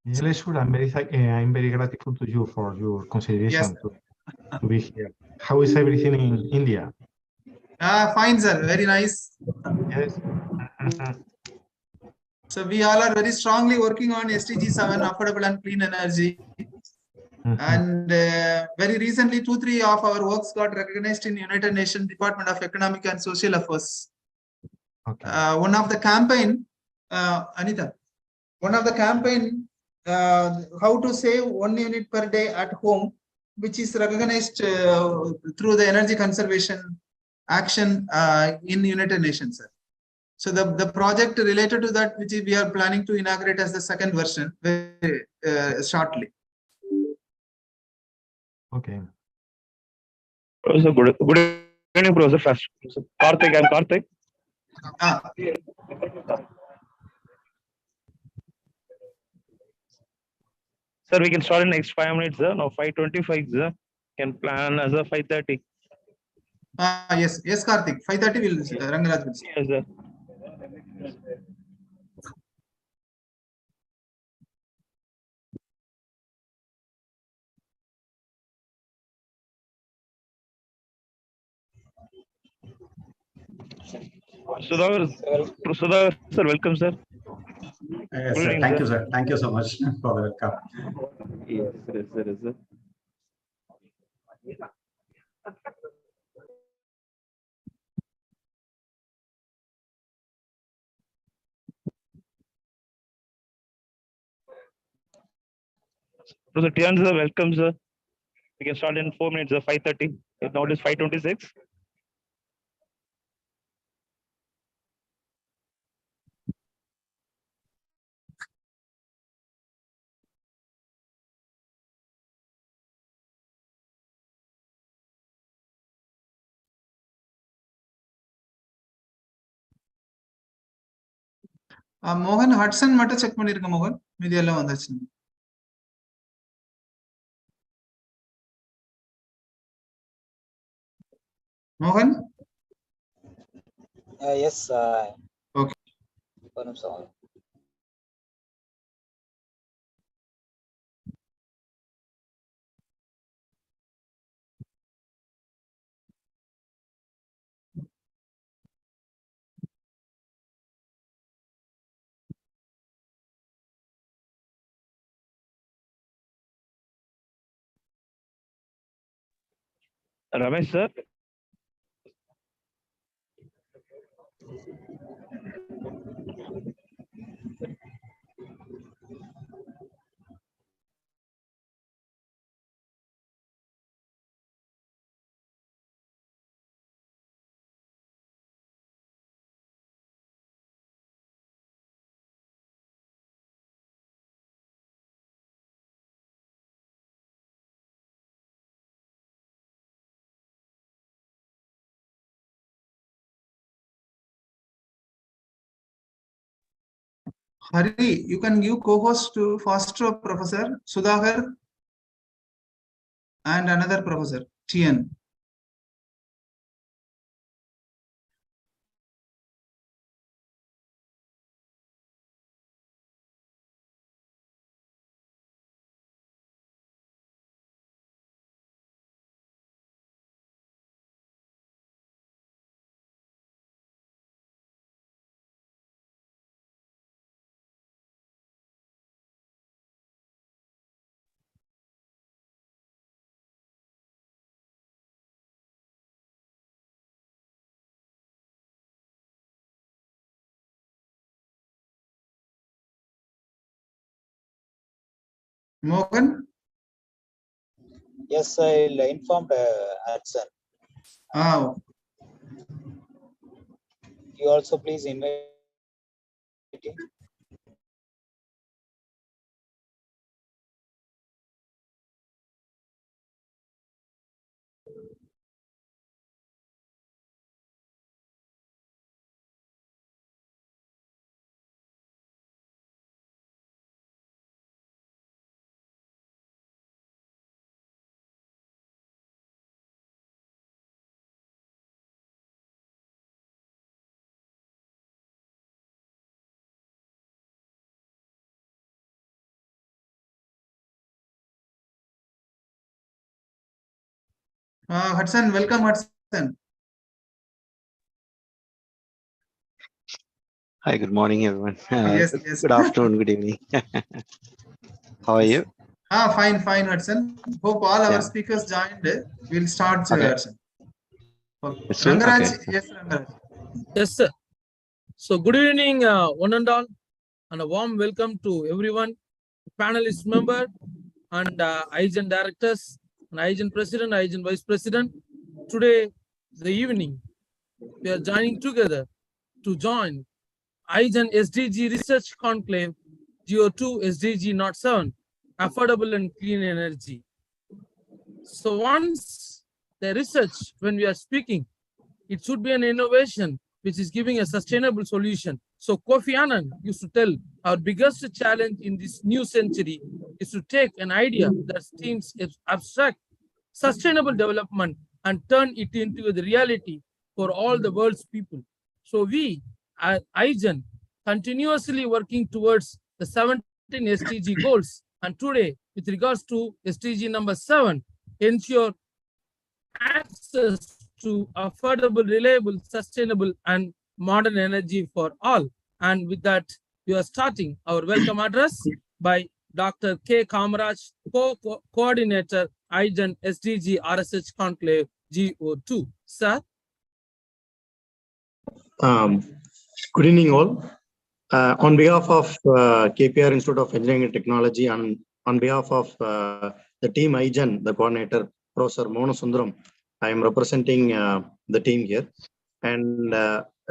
Yeah, sure. I'm very grateful to you for your Yes. consideration to be here. How is everything in India? Fine, sir. Very nice. Yes. So we all are very strongly working on SDG 7, affordable and clean energy. And very recently, 2, 3 of our works got recognized in United Nations Department of Economic and Social Affairs. Okay. One of the campaign, Anita, one of the campaign, how to save 1 unit per day at home, which is recognized through the energy conservation action in United Nations, sir. So the project related to that, which we are planning to inaugurate as the second version very shortly. Okay. Professor, good evening, Professor. First, Karthik, I'm Karthik. Sir, we can start in next 5 minutes, sir. Now 5:25, sir. Can plan as a 5:30. Yes, Karthik. 5:30 will Rangaraj will. Yes, sir. Sudhakar, sir, welcome, sir. Yes, sir. Thank you, sir. Thank you so much for the welcome. Yes, sir. Professor Tian, sir, welcome, sir. We can start in 4 minutes, sir. 5:30. Now it is 5:26. மோகன் ஹட்சன் மட்டும் check பண்ணிருக்க மோகன், மீதி எல்லாம் வந்துச்சு. மோகன்? Yes. Okay. ஒரு நிமிஷம். Ramesh, sir. Hari, you can give co-host to first Professor Sudhakar and another Professor Tian. Morgan? Yes, I'll inform Hudson. You also please invite him. Hudson, welcome, Hudson. Hi, good morning, everyone. Yes, yes. Good afternoon, good evening. How are you? Fine, fine, Hudson. Hope all our Yeah. speakers joined. We'll start, Okay. Hudson. Okay. Soon? Rangaraj, Okay. yes, Rangaraj. Yes, sir. So good evening, one and all, and a warm welcome to everyone, panelist member, and Igen directors, and Igen president, Igen vice president. Today, the evening, we are joining together to join Igen SDG Research Conclave GO2 SDG Not 7, affordable and clean energy. So once the research, when we are speaking, it should be an innovation which is giving a sustainable solution. So Kofi Annan used to tell our biggest challenge in this new century is to take an idea that seems abstract, sustainable development, and turn it into the reality for all the world's people. So we at Igen continuously working towards the 17 SDG goals. And today, with regards to SDG number 7, ensure access to affordable, reliable, sustainable, and modern energy for all. And with that, we are starting our welcome address by Dr. K. Kamaraj, Co-Coordinator, Igen SDG RSH Conclave GO2. Sir? Good evening, all. On behalf of KPR Institute of Engineering and Technology and on behalf of the team Igen, the coordinator, Professor Monasundaram, I am representing the team here. And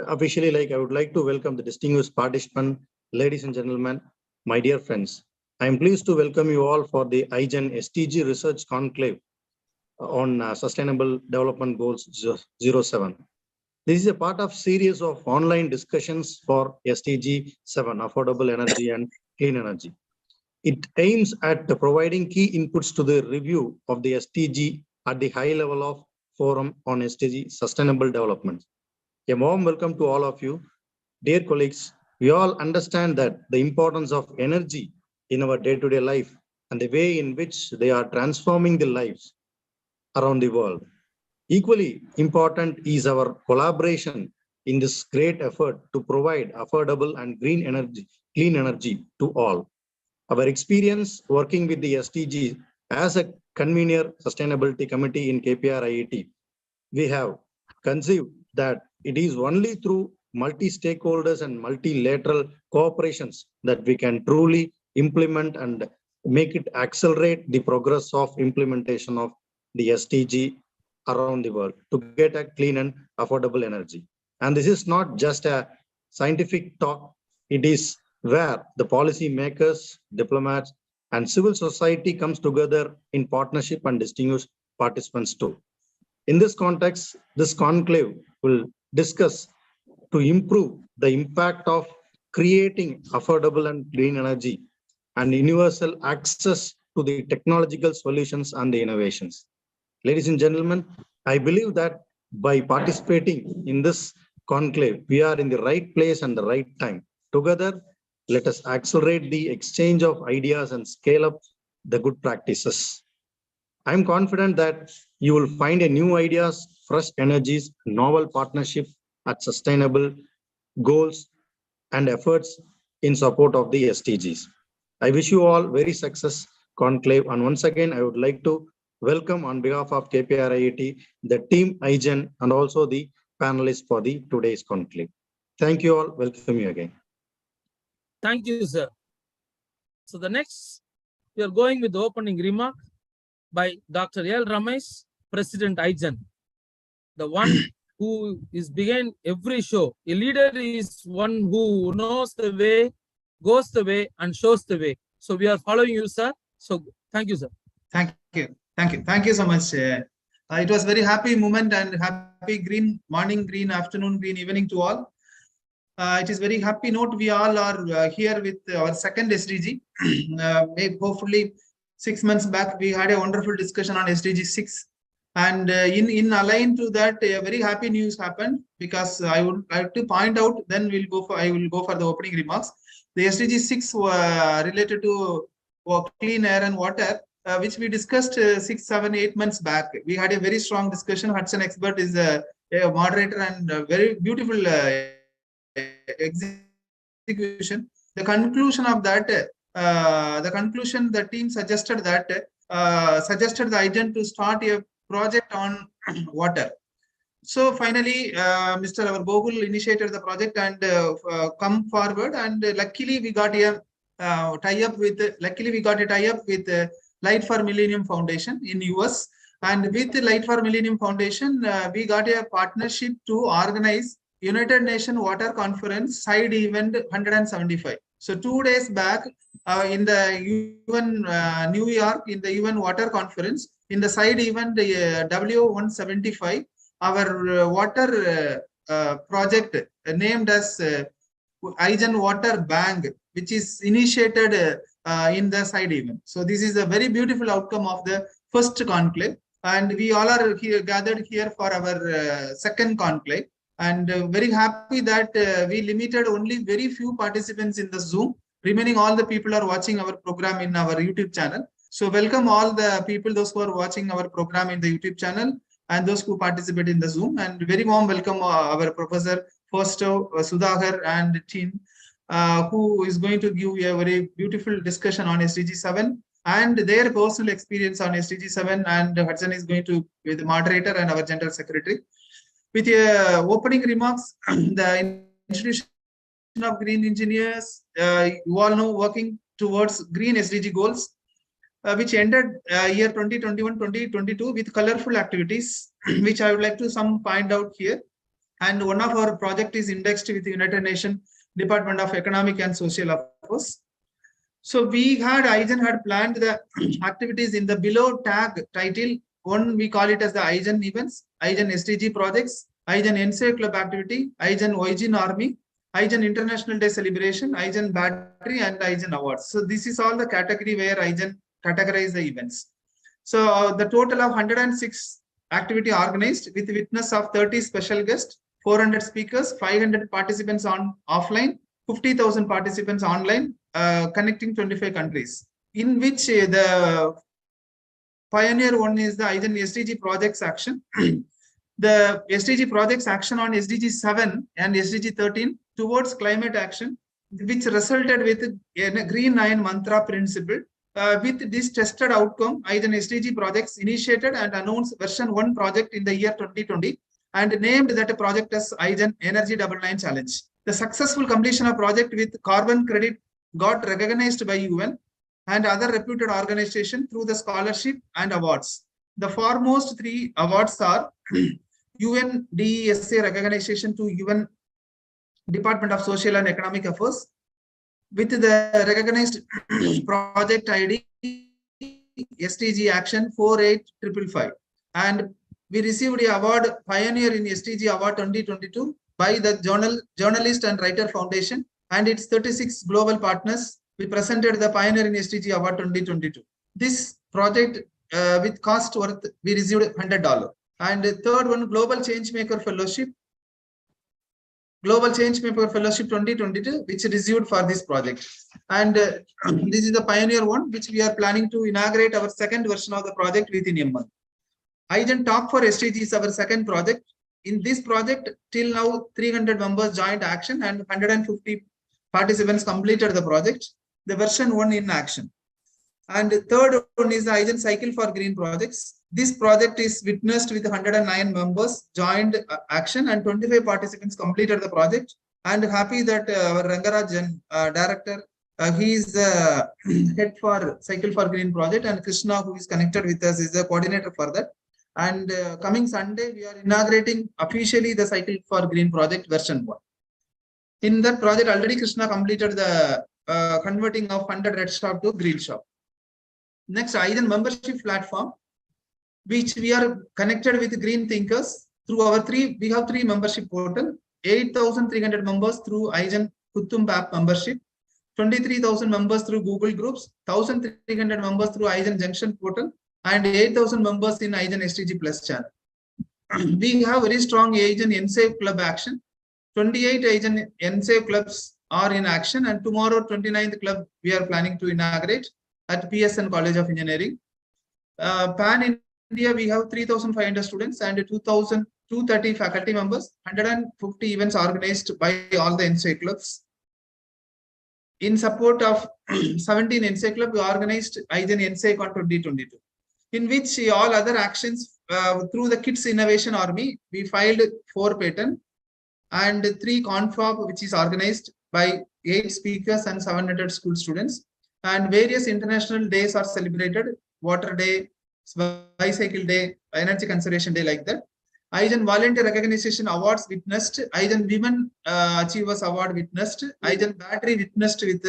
officially, I would like to welcome the distinguished participant, ladies and gentlemen, my dear friends. I am pleased to welcome you all for the Igen SDG Research Conclave on Sustainable Development Goals 07. This is a part of series of online discussions for SDG 7, Affordable Energy and Clean Energy. It aims at providing key inputs to the review of the SDG at the high level of forum on SDG Sustainable Development. A warm welcome to all of you. Dear colleagues, we all understand that the importance of energy in our day-to-day life and the way in which they are transforming the lives around the world. Equally important is our collaboration in this great effort to provide affordable and clean energy to all. Our experience working with the SDG as a convener sustainability committee in KPR IIT, we have conceived that it is only through multi-stakeholders and multilateral cooperations that we can truly implement and make it accelerate the progress of implementation of the SDG around the world to get a clean and affordable energy. And this is not just a scientific talk, it is where the policy makers, diplomats, and civil society comes together in partnership and distinguished participants too. In this context, this conclave will discuss to improve the impact of creating affordable and clean energy and universal access to the technological solutions and the innovations. Ladies and gentlemen, I believe that by participating in this conclave, we are in the right place and the right time. Together, let us accelerate the exchange of ideas and scale up the good practices. I'm confident that you will find a new ideas, fresh energies, novel partnership at sustainable goals and efforts in support of the SDGs. I wish you all very success conclave. And once again, I would like to welcome on behalf of KPR IIT, the team Igen and also the panelists for the today's conclave. Thank you all. Welcome you again. Thank you, sir. So the next, we are going with the opening remark by Dr. L. Ramesh, President Igen, the one who is behind every show. A leader is one who knows the way, goes the way, and shows the way. So we are following you, sir. So thank you, sir. Thank you. Thank you. Thank you so much. It was very happy moment and happy green morning, green afternoon, green evening to all. It is very happy note. We all are here with our second SDG. Hopefully 6 months back, we had a wonderful discussion on SDG 6. And in align to that, a very happy news happened because I would like to point out, then I will go for the opening remarks. The SDG 6 related to clean air and water. which we discussed 6, 7, 8 months back. We had a very strong discussion. Hudson Expert is a moderator and a very beautiful execution. The conclusion of that, the team suggested that suggested the Igen to start a project on water. So finally, Mr. Our Gogul initiated the project and come forward, and luckily we got a tie-up with Light for Millennium Foundation in US, and with Light for Millennium Foundation, we got a partnership to organize United Nations Water Conference side event 175. So 2 days back, in the UN New York, in the UN Water Conference, in the side event W175, our water project named as Igen Water Bank, which is initiated in the side event. So this is a very beautiful outcome of the first conclave, and we all are here gathered here for our second conclave, and very happy that we limited only very few participants in the Zoom. Remaining all the people are watching our program in our YouTube channel. So welcome all the people, those who are watching our program in the YouTube channel, and those who participate in the Zoom, and very warm welcome our Professor Fausto Sudhakar and team, who is going to give a very beautiful discussion on SDG 7 and their personal experience on SDG 7, and Hudson is going to be the moderator and our General Secretary. With opening remarks, the institution of Green Engineers, you all know, working towards green SDG goals, which ended year 2021-2022 with colorful activities, which I would like to point out here. And one of our project is indexed with the United Nations Department of Economic and Social Affairs. So we had, Igen had planned the activities in the below tag title. One, we call it as the Igen events, Igen SDG projects, Igen NSA club activity, Igen Origin Army, Igen International Day celebration, Igen battery, and Igen awards. So this is all the category where Igen categorize the events. So the total of 106 activity organized with witness of 30 special guests, 400 speakers, 500 participants on offline, 50,000 participants online, connecting 25 countries, in which the pioneer one is the Igen SDG projects action. The SDG projects action on SDG 7 and SDG 13 towards climate action, which resulted with a Green 9 mantra principle. With this tested outcome, Igen SDG projects initiated and announced version 1 project in the year 2020 and named that project as Igen Energy 99 Challenge. The successful completion of project with carbon credit got recognized by UN and other reputed organizations through the scholarship and awards. The foremost 3 awards are UN DESA recognition to UN Department of Social and Economic Affairs with the recognized project ID SDG Action 48555, and we received the award Pioneer in SDG Award 2022 by the Journalist and Writer Foundation and its 36 global partners. We presented the Pioneer in SDG Award 2022. This project with cost worth, we received $100. And the third one, Global Changemaker Fellowship. Global Changemaker Fellowship 2022, which received for this project. And this is the Pioneer one, which we are planning to inaugurate our second version of the project within a month. Igen Talk for SDG is our second project. In this project, till now, 300 members joined action and 150 participants completed the project. The version 1 in action. And the third one is the Igen Cycle for Green projects. This project is witnessed with 109 members joined action and 25 participants completed the project. And happy that our Rangarajan director, he is the head for Cycle for Green project, and Krishna, who is connected with us, is the coordinator for that. And coming Sunday, we are inaugurating officially the Cycle for Green project version 1. In that project, already Krishna completed the converting of 100 red shop to green shop. Next, Igen membership platform, which we are connected with green thinkers through our we have 3 membership portal, 8,300 members through Igen Kutum app membership, 23,000 members through Google Groups, 1,300 members through Igen Junction portal, and 8,000 members in Igen SDG Plus channel. We have very strong Igen NSAVE club action. 28 Igen NSAVE clubs are in action, and tomorrow 29th club we are planning to inaugurate at PSN College of Engineering. Pan India, we have 3,500 students and 2,230 faculty members, 150 events organized by all the NCI clubs. In support of 17 NCI club, we organized Igen NCI Con 2022, in which all other actions through the Kids Innovation Army, we filed 4 patents and 3 Conclave, which is organized by 8 speakers and 700 school students. And various international days are celebrated: Water Day, Bicycle Day, Energy Conservation Day, like that. Igen Volunteer Recognition Awards witnessed, Igen Women Achievers Award witnessed, Igen Battery witnessed with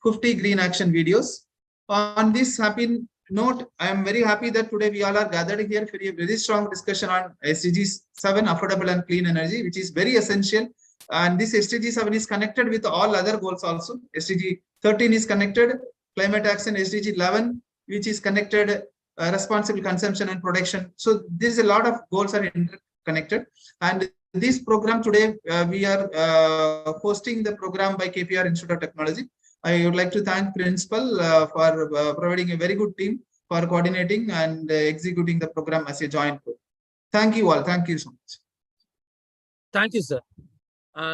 50 green action videos. On this happy note, I am very happy that today we all are gathered here for a very strong discussion on SDG 7, affordable and clean energy, which is very essential. And this SDG 7 is connected with all other goals also. SDG 13 is connected, climate action, SDG 11, which is connected, responsible consumption and production. So there's a lot of goals are interconnected. And this program today, we are hosting the program by KPR Institute of Technology. I would like to thank Principal for providing a very good team for coordinating and executing the program as a joint group. Thank you all. Thank you so much. Thank you, sir.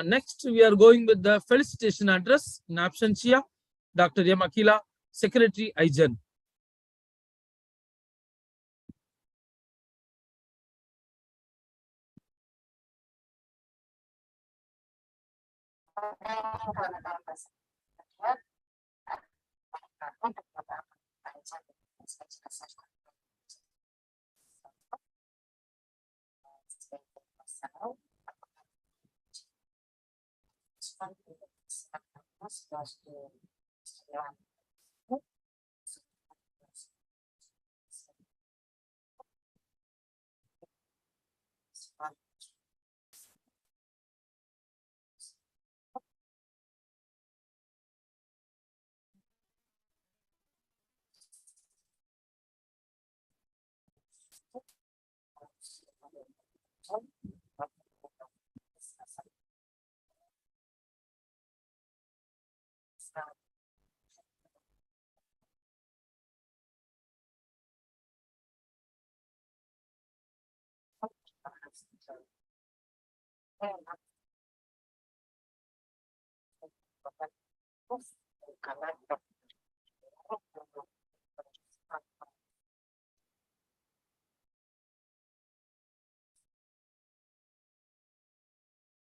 Next, we are going with the felicitation address in absentia, Dr. M. Akila, Secretary, Igen.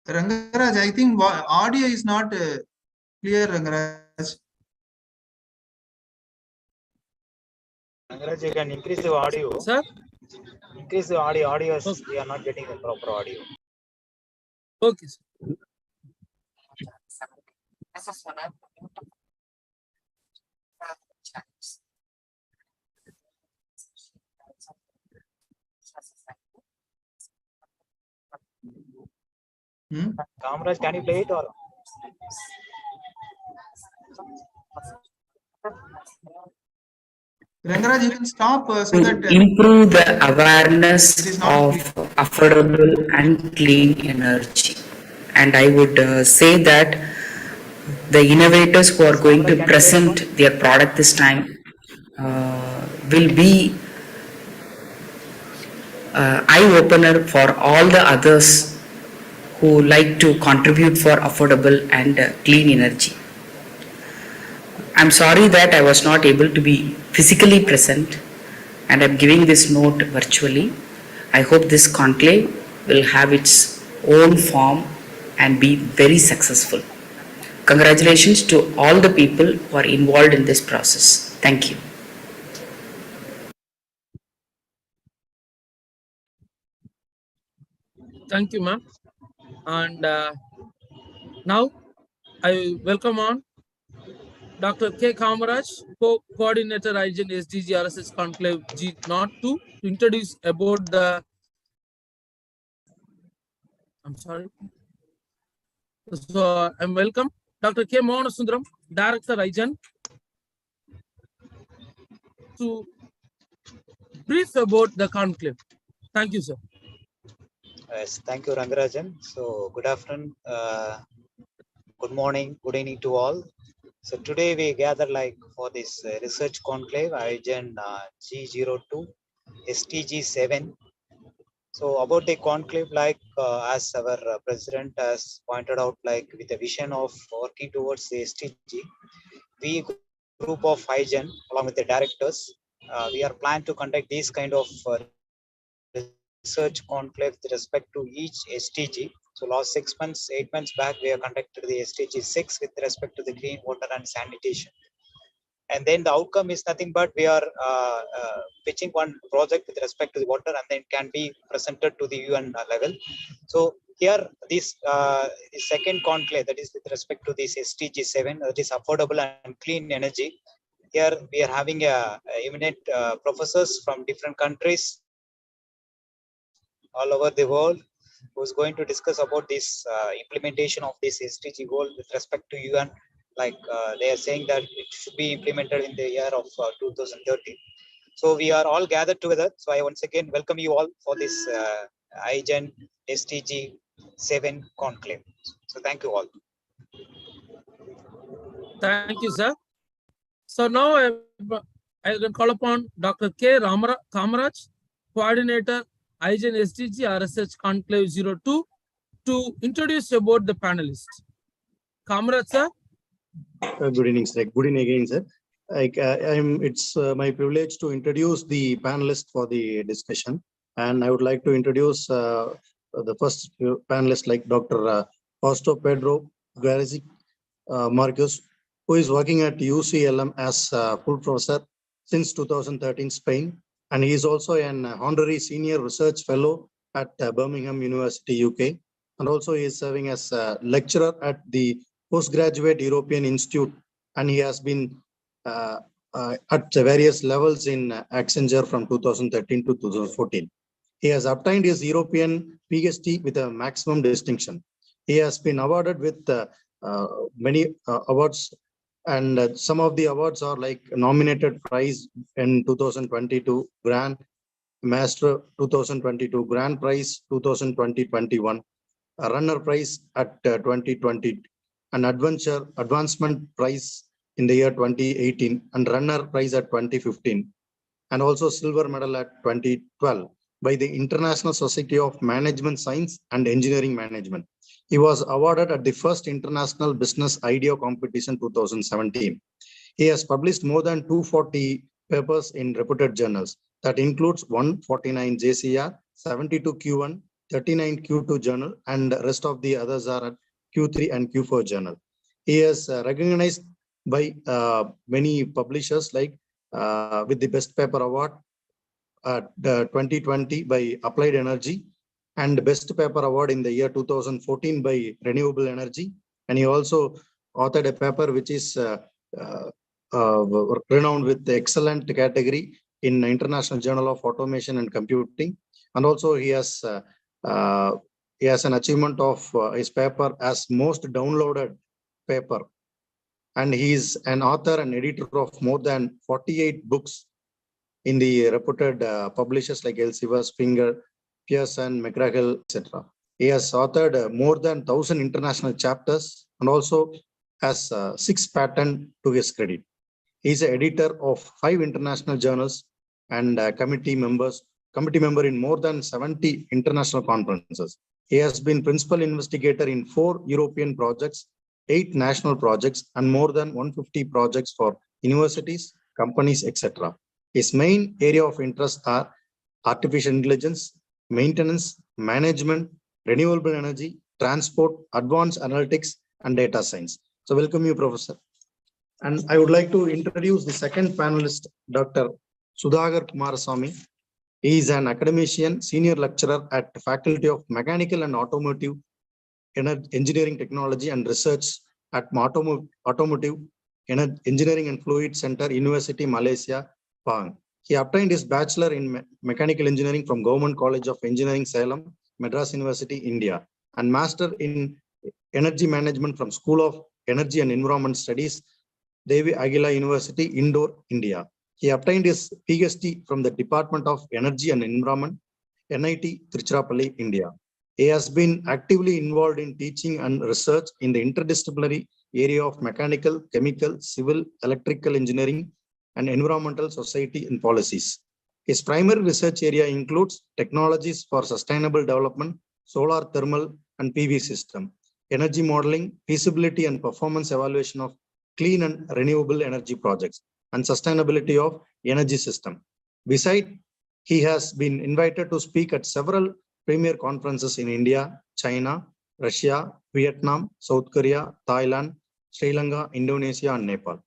Rangaraj, I think audio is not clear, Rangaraj. Rangaraj, you can increase the audio. Sir? Increase the audio. Audio, Okay. we are not getting the proper audio. Okay, sir. Kamraj, can you play it or? Rangaraj, you can stop so that improve the awareness it is not of affordable and clean energy. And I would say that the innovators who are going to present their product this time will be eye-opener for all the others who like to contribute for affordable and clean energy. I'm sorry that I was not able to be physically present, and I'm giving this note virtually. I hope this conclave will have its own form and be very successful. Congratulations to all the people who are involved in this process. Thank you. Thank you, ma'am. And now I welcome on Dr. K. Kamaraj, Co-Coordinator Igen SDG RSS Conclave G02 to introduce about the, I'm sorry. So I'm welcome Dr. K. Mohanasundram, Director Igen, to brief about the conclave. Thank you, sir. Yes, thank you, Rangarajan. So, good afternoon, good morning, good evening to all. So today we gather like for this research conclave, Igen G02, STG 7. So about the conclave, like as our president has pointed out, like with the vision of working towards the STG, we group of Igen along with the directors, we are planned to conduct these kind of research conclave with respect to each STG. So last 6 months, 8 months back, we have conducted the STG 6 with respect to the clean water and sanitation. And then the outcome is nothing but we are pitching one project with respect to the water, and then can be presented to the UN level. So here this the second conclave, that is with respect to this STG 7, that is affordable and clean energy. Here we are having eminent professors from different countries all over the world who's going to discuss about this implementation of this SDG goal with respect to UN. Like they are saying that it should be implemented in the year of 2030. So we are all gathered together. So I once again welcome you all for this Igen SDG 7 conclave. So thank you all. Thank you, sir. So now I can call upon Dr. K. Kamaraj, Coordinator, Igen SDG Research Conclave 02, to introduce about the panelists. Kamaraj, sir. Good evening, sir. Good evening again, sir. It's my privilege to introduce the panelists for the discussion, and I would like to introduce the first panelist, like Dr. Fausto Pedro Guarzi Marcos, who is working at UCLM as full professor since 2013 Spain, and he is also an honorary senior research fellow at Birmingham University, UK, and also he is serving as a lecturer at the Postgraduate European Institute, and he has been at various levels in Accenture from 2013 to 2014. He has obtained his European PhD with a maximum distinction. He has been awarded with many awards, and some of the awards are like nominated prize in 2022, Grand Master 2022, Grand Prize 2020-21, a runner prize at 2020, an advancement prize in the year 2018, and runner prize at 2015, and also silver medal at 2012 by the International Society of Management Science and Engineering Management. He was awarded at the first International Business Idea Competition 2017. He has published more than 240 papers in reputed journals. That includes 149 JCR, 72 Q1, 39 Q2 journal, and the rest of the others are at Q3 and Q4 journal. He is recognized by many publishers, like with the Best Paper Award 2020 by Applied Energy, and Best Paper Award in the year 2014 by Renewable Energy. And he also authored a paper which is renowned with the excellent category in the International Journal of Automation and Computing. And also he has an achievement of his paper as most downloaded paper. And he is an author and editor of more than 48 books in the reputed publishers like Elsevier, Springer, Pearson, McGraw-Hill, etc. He has authored more than 1,000 international chapters and also has 6 patents to his credit. He is an editor of 5 international journals and committee member in more than 70 international conferences. He has been principal investigator in 4 European projects, 8 national projects, and more than 150 projects for universities, companies, etc. His main area of interest are artificial intelligence, maintenance, management, renewable energy, transport, advanced analytics, and data science. So welcome you, Professor. And I would like to introduce the second panelist, Dr. Sudhagar Kumarasamy. He is an academician, senior lecturer at the Faculty of Mechanical and Automotive Engineering Technology and Research at Automotive Engineering and Fluid Center, University, Malaysia, Pahang. He obtained his bachelor in mechanical engineering from Government College of Engineering, Salem, Madras University, India, and master in energy management from School of Energy and Environment Studies, Devi Aguila University, Indore, India. He obtained his PhD from the Department of Energy and Environment, NIT, Tiruchirappalli, India. He has been actively involved in teaching and research in the interdisciplinary area of mechanical, chemical, civil, electrical engineering, and environmental society and policies. His primary research area includes technologies for sustainable development, solar thermal and PV system, energy modeling, feasibility and performance evaluation of clean and renewable energy projects, and sustainability of energy system. Besides, he has been invited to speak at several premier conferences in India, China, Russia, Vietnam, South Korea, Thailand, Sri Lanka, Indonesia, and Nepal.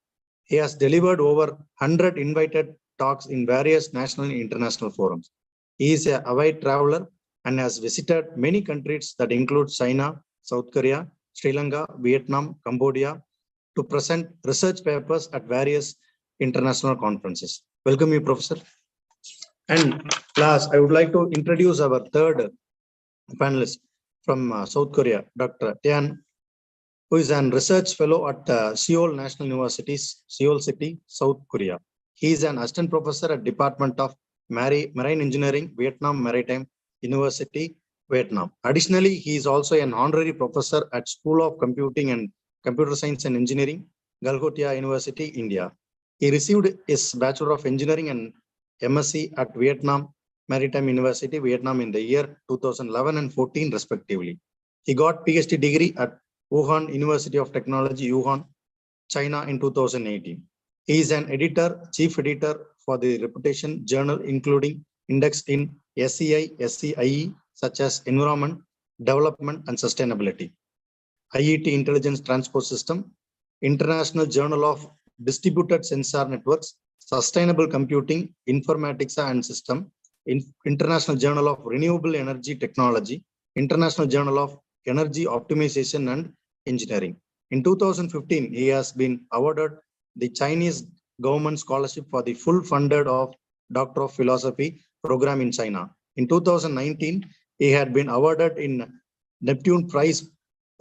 He has delivered over 100 invited talks in various national and international forums. He is an avid traveler and has visited many countries that include China, South Korea, Sri Lanka, Vietnam, Cambodia, to present research papers at various international conferences. Welcome you, Professor. And last, I would like to introduce our third panelist from South Korea, Dr. Tian, who is an research fellow at Seoul National University, Seoul City, South Korea. He is an assistant professor at Department of Marine Engineering, Vietnam Maritime University, Vietnam. Additionally, he is also an honorary professor at School of Computing and Computer Science and Engineering, Galgotia University, India. He received his Bachelor of Engineering and MSc at Vietnam Maritime University, Vietnam in the year 2011 and 14 respectively. He got PhD degree at Wuhan University of Technology, Wuhan, China in 2018. He is an editor, chief editor for the Reputation journal, including indexed in SCI, SCIE, such as Environment, Development and Sustainability, IET Intelligence Transport System, International Journal of Distributed Sensor Networks, Sustainable Computing, Informatics and System, International Journal of Renewable Energy Technology, International Journal of Energy Optimization and Engineering. In 2015, he has been awarded the Chinese government scholarship for the full funded of Doctor of Philosophy program in China. In 2019, he had been awarded in Neptune Prize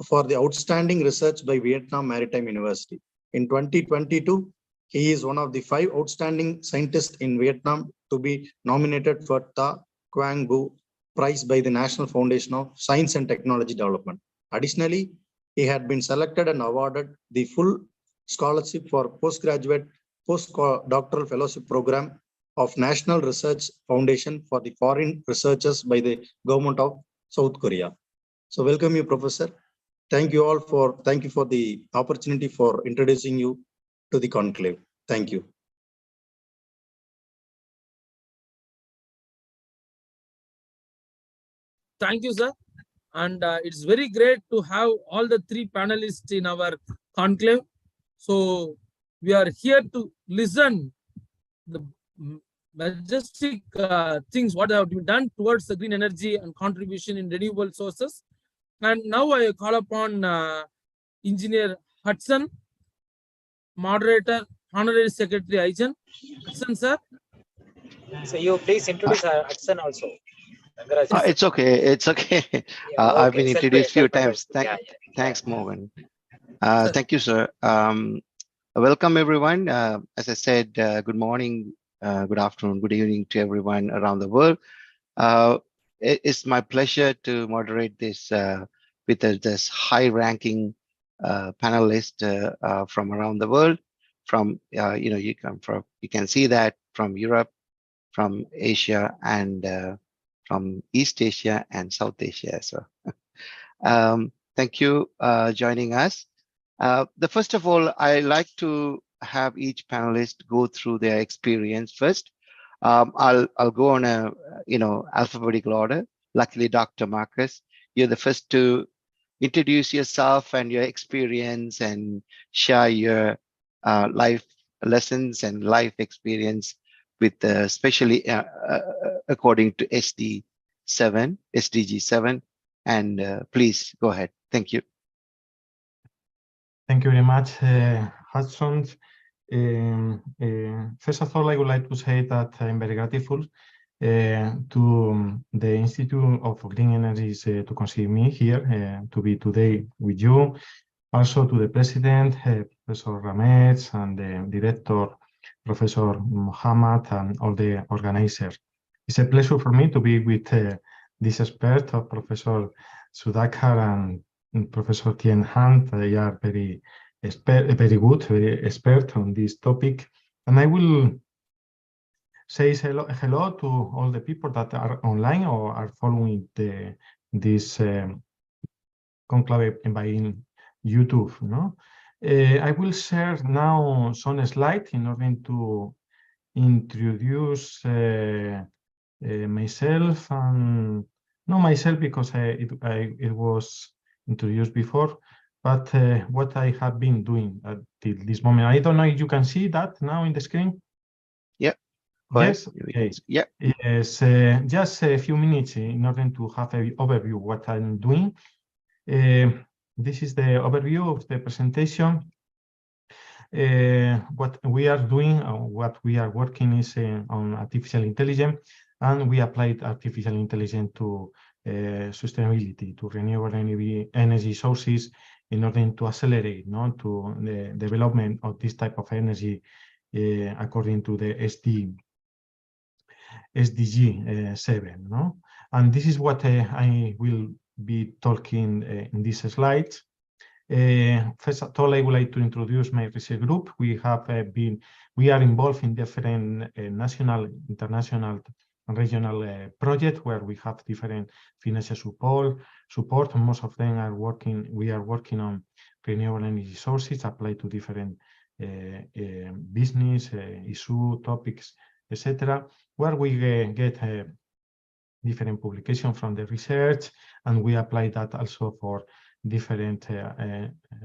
for the outstanding research by Vietnam Maritime University. In 2022, he is one of the 5 outstanding scientists in Vietnam to be nominated for the Quang Bu Prize by the National Foundation of Science and Technology Development. Additionally, he had been selected and awarded the full scholarship for postdoctoral fellowship program of National Research Foundation for the foreign researchers by the government of South Korea. So welcome you, Professor. Thank you all for the opportunity for introducing you to the conclave. Thank you. Thank you, sir. And it's very great to have all the 3 panelists in our conclave. So we are here to listen the majestic things what have been done towards the green energy and contribution in renewable sources. And now I call upon Engineer Hudson, Moderator, Honorary Secretary Igen. Hudson, sir. So you please introduce Hudson also. It's okay. It's okay. Yeah, I've okay. been introduced a few Self-introduce. times. Thanks, Yeah. Morgan. Thank you, sir. Welcome, everyone. As I said, good morning, good afternoon, good evening to everyone around the world. It's my pleasure to moderate this with this high-ranking panelist from around the world. From you can see that from Europe, from Asia, and from East Asia and South Asia. So, thank you joining us. First of all, I like to have each panelist go through their experience first. I'll go on a alphabetical order. Luckily, Dr. Marcus, you're the first to introduce yourself and your experience and share your life lessons and life experience with especially according to SDG 7. And please go ahead. Thank you. Thank you very much, Hudson. First of all, I would like to say that I'm very grateful to the Institute of Green Energies to consider me here to be today with you. Also to the President, Professor Ramez, and the Director, Professor Muhammad, and all the organizers. It's a pleasure for me to be with this expert, Professor Sudhakar and Professor Tien Han. They are very very good, very expert on this topic. And I will say hello to all the people that are online or are following this conclave by YouTube. No, I will share now some slides in order to introduce myself, and not myself because it was introduced before, but what I have been doing at this moment. I don't know if you can see that now in the screen. Yeah. Yes. Okay. Yeah. Yes. Just a few minutes in order to have an overview of what I'm doing. This is the overview of the presentation. What we are doing, what we are working is on artificial intelligence, and we applied artificial intelligence to sustainability, to renewable energy sources, in order to accelerate to the development of this type of energy according to the SDG 7. And this is what I will be talking in these slides. First of all, I would like to introduce my research group. We are involved in different national, international, and regional projects where we have different financial support. Most of them are working. We are working on renewable energy sources applied to different business issue topics, etc. Where we get different publications from the research, and we apply that also for different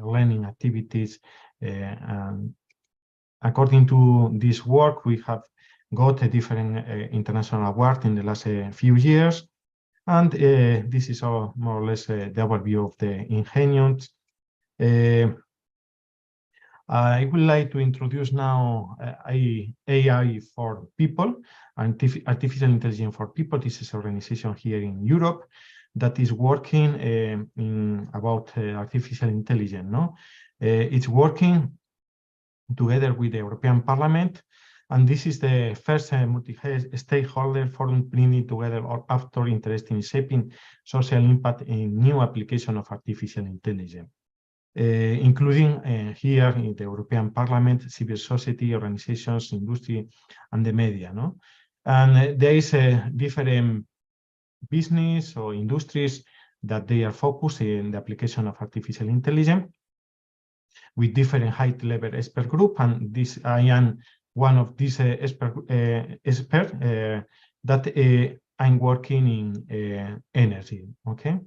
learning activities. And according to this work, we have got a different international award in the last few years. And this is more or less the overview of the Ingenions. I would like to introduce now AI for People, Artificial Intelligence for People. This is an organization here in Europe that is working in about artificial intelligence. It's working together with the European Parliament, and this is the first multi-stakeholder forum bringing together all actors interested in shaping social impact in new application of artificial intelligence. Including here in the European Parliament, civil society, organizations, industry, and the media. And there is a different business or industries that they are focused in the application of artificial intelligence with different high-level expert group. And this, I am one of these expert that I'm working in energy. Okay.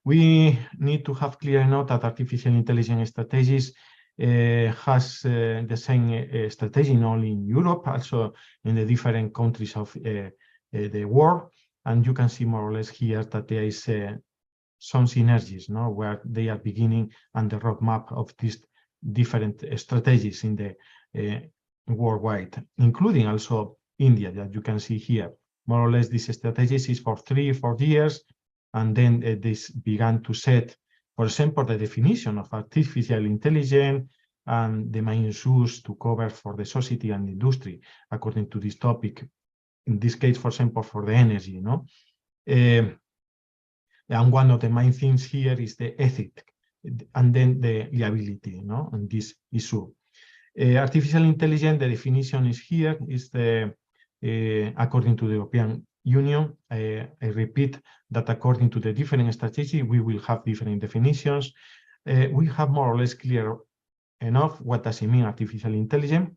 We need to have clear note that artificial intelligence strategies has the same strategy not only in Europe, also in the different countries of the world. And you can see more or less here that there is some synergies, where they are beginning and the roadmap of these different strategies in the worldwide, including also India, that you can see here. More or less, this strategies is for 3-4 years. And then this began to set, for example, the definition of artificial intelligence and the main issues to cover for the society and industry according to this topic. In this case, for example, for the energy, and one of the main things here is the ethics, and then the liability, on this issue. Artificial intelligence, the definition is here, is the according to the European Union. I repeat that according to the different strategy, we will have different definitions. We have more or less clear enough what does it mean artificial intelligence.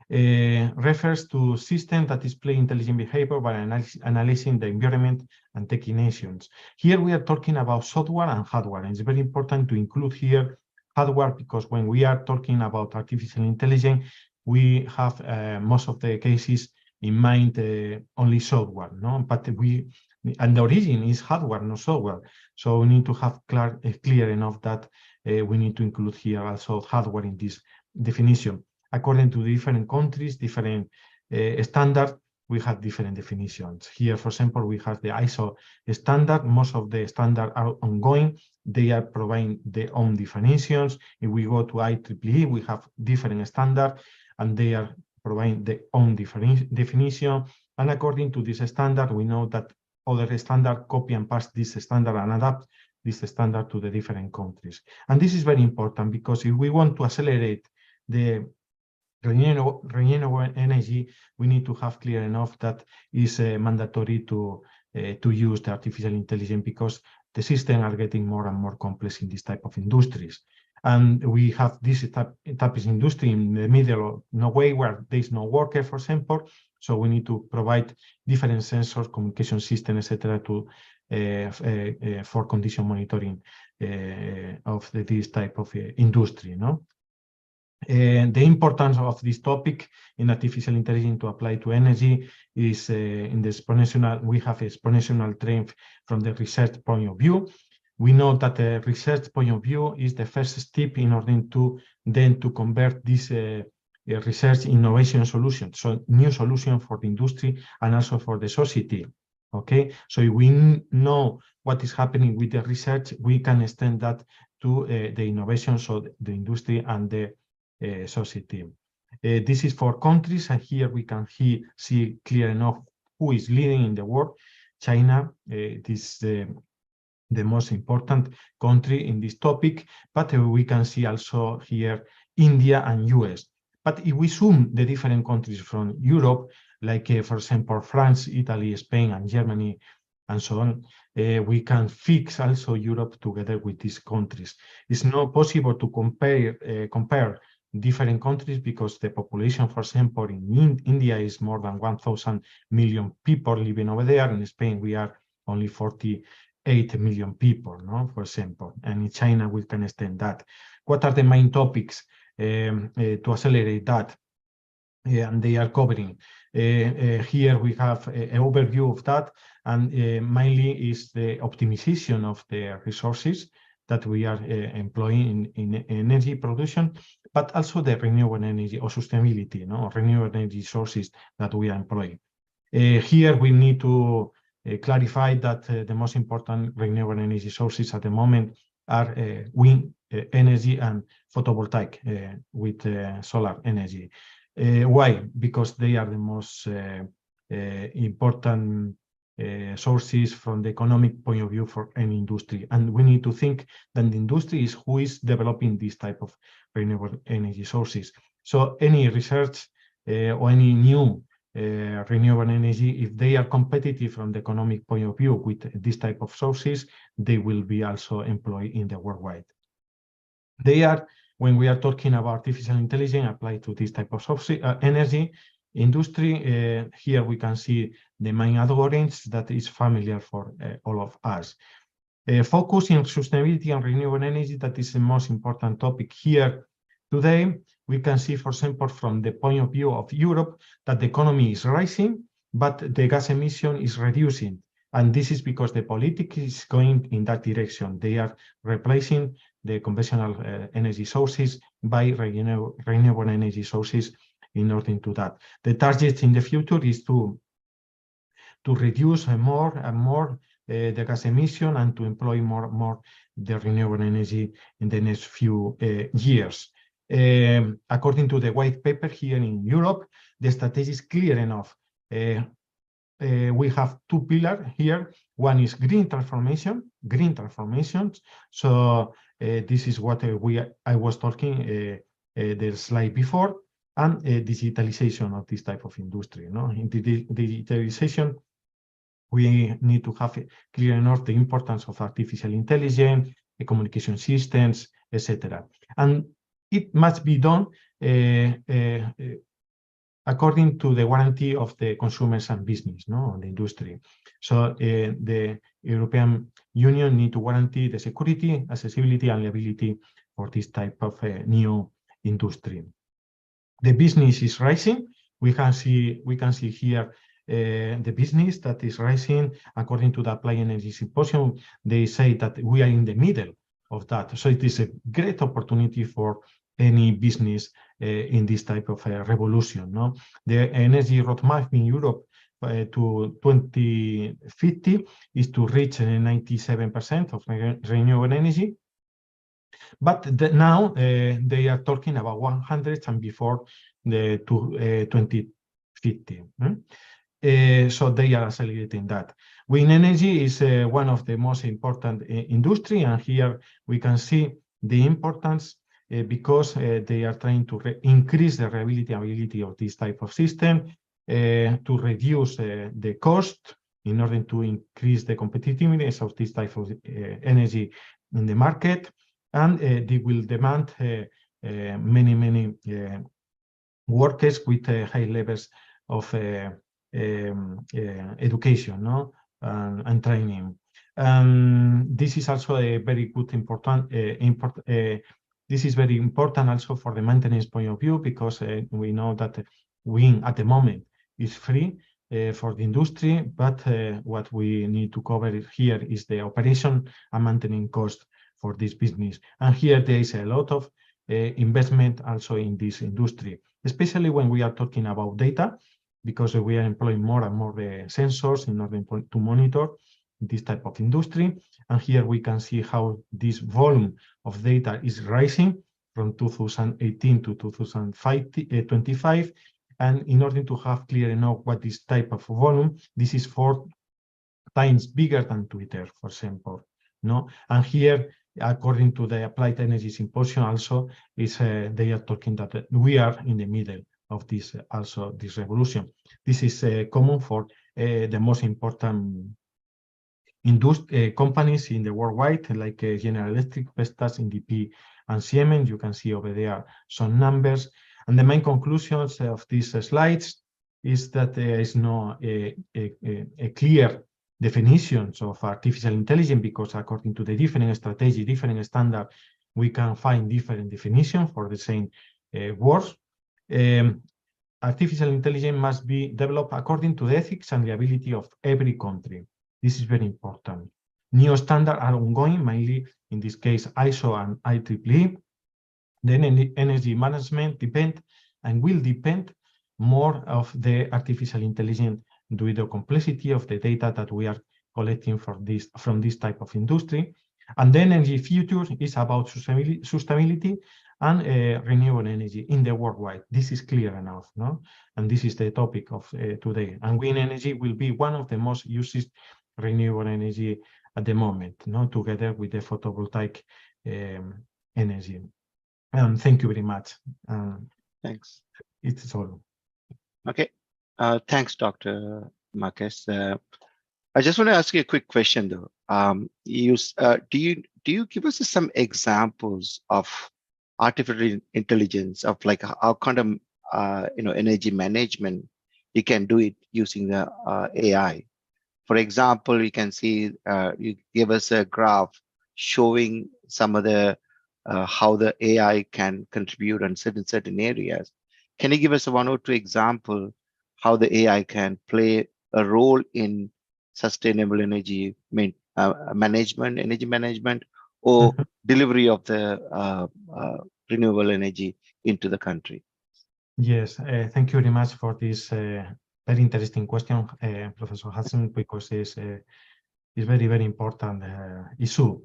Refers to system that display intelligent behavior by analyzing the environment and taking actions. Here we are talking about software and hardware, and it's very important to include here hardware, because when we are talking about artificial intelligence, we have most of the cases in mind only software, but and the origin is hardware, not software. So we need to have clear enough that we need to include here also hardware in this definition. According to different countries, different standards, we have different definitions. Here, for example, we have the ISO standard. Most of the standards are ongoing. They are providing their own definitions. If we go to IEEE, we have different standards, and they are providing their own definition. And according to this standard, we know that other standard copy and paste this standard and adapt this standard to the different countries. And this is very important because if we want to accelerate the renewable energy, we need to have clear enough that is mandatory to use the artificial intelligence, because the systems are getting more and more complex in this type of industries. And we have this type of industry in the middle of nowhere where there's no worker, for example. So we need to provide different sensors, communication systems, etc., to for condition monitoring of this type of industry. No. The importance of this topic in artificial intelligence to apply to energy is in the exponential. We have exponential trend from the research point of view. We know that the research point of view is the first step in order to then to convert this research innovation solution, so new solution for the industry and also for the society. Okay, so if we know what is happening with the research, we can extend that to the innovation, so the industry and the society. This is for countries, and here we can see clear enough who is leading in the world. China, this the most important country in this topic, but we can see also here India and US. But if we zoom the different countries from Europe, like for example, France, Italy, Spain, and Germany, and so on, we can fix also Europe together with these countries. It's not possible to compare different countries because the population, for example, in India is more than 1,000 million people living over there. In Spain, we are only 48 million people, no, for example. And in China, we can extend that. What are the main topics to accelerate that? And they are covering. Here we have an overview of that, and mainly is the optimization of the resources that we are employing in energy production, but also the renewable energy or sustainability, no, renewable energy sources that we are employing. Here we need to clarify that the most important renewable energy sources at the moment are wind energy and photovoltaic with solar energy. Why? Because they are the most important sources from the economic point of view for any industry. And we need to think that the industry is who is developing this type of renewable energy sources. So any research or any new renewable energy, if they are competitive from the economic point of view with this type of sources, they will be also employed in the worldwide. They are, when we are talking about artificial intelligence applied to this type of energy industry, here we can see the main algorithms that is familiar for all of us. Focusing on sustainability and renewable energy, that is the most important topic here today. We can see, for example, from the point of view of Europe, that the economy is rising, but the gas emission is reducing. And this is because the politics is going in that direction. They are replacing the conventional energy sources by renewable energy sources in order to that. The target in the future is to reduce more and more the gas emission and to employ more the renewable energy in the next few years. According to the white paper here in Europe, the strategy is clear enough. We have two pillars here. One is green transformation. So this is what I was talking the slide before, and digitalization of this type of industry. No, in the digitalization, we need to have clear enough the importance of artificial intelligence, the communication systems, etc. And it must be done according to the warranty of the consumers and business, no, the industry. So the European Union need to guarantee the security, accessibility, and liability for this type of new industry. The business is rising. We can see here the business that is rising. According to the Applied Energy Symposium, they say that we are in the middle of that. So it is a great opportunity for any business in this type of revolution. No, the energy roadmap in Europe to 2050 is to reach 97% of renewable energy. But now they are talking about 100 and before the 2050. So they are accelerating that. Wind energy is one of the most important industry, and here we can see the importance because they are trying to increase the reliability of this type of system, to reduce the cost in order to increase the competitiveness of this type of energy in the market, and they will demand many workers with high levels of education, no, and training. This is also a very good this is very important also for the maintenance point of view, because we know that wind at the moment is free for the industry, but what we need to cover here is the operation and maintenance cost for this business. And here there is a lot of investment also in this industry, especially when we are talking about data, because we are employing more and more the sensors in order to monitor this type of industry. And here we can see how this volume of data is rising from 2018 to 2025. And in order to have clear enough what this type of volume, this is 4 times bigger than Twitter, for example. No, and here, according to the Applied Energy Symposium, also is they are talking that we are in the middle of this also this revolution. This is common for the most important companies in the worldwide, like General Electric, Vestas, NDP, and Siemens. You can see over there some numbers. And the main conclusions of these slides is that there is no a clear definitions of artificial intelligence, because according to the different strategy, different standard, we can find different definitions for the same words. Artificial intelligence must be developed according to the ethics and liability of every country. This is very important. New standards are ongoing, mainly in this case ISO and IEEE. Then energy management depend and will depend more of the artificial intelligence due to the complexity of the data that we are collecting from this type of industry. And then energy future is about sustainability and renewable energy in the worldwide. This is clear enough, no? And this is the topic of today. And wind energy will be one of the most used renewable energy at the moment, no? Together with the photovoltaic energy. Thank you very much. Thanks. It's all. Okay. Thanks, Dr. Marquez. I just want to ask you a quick question, though. Do you give us some examples of artificial intelligence, of like how kind of energy management you can do it using the AI? For example, you can see you give us a graph showing some of the how the AI can contribute on certain areas. Can you give us 1 or 2 examples how the AI can play a role in sustainable energy management, or delivery of the renewable energy into the country? Yes, thank you very much for this very interesting question, Professor Hudson, because it's very important issue.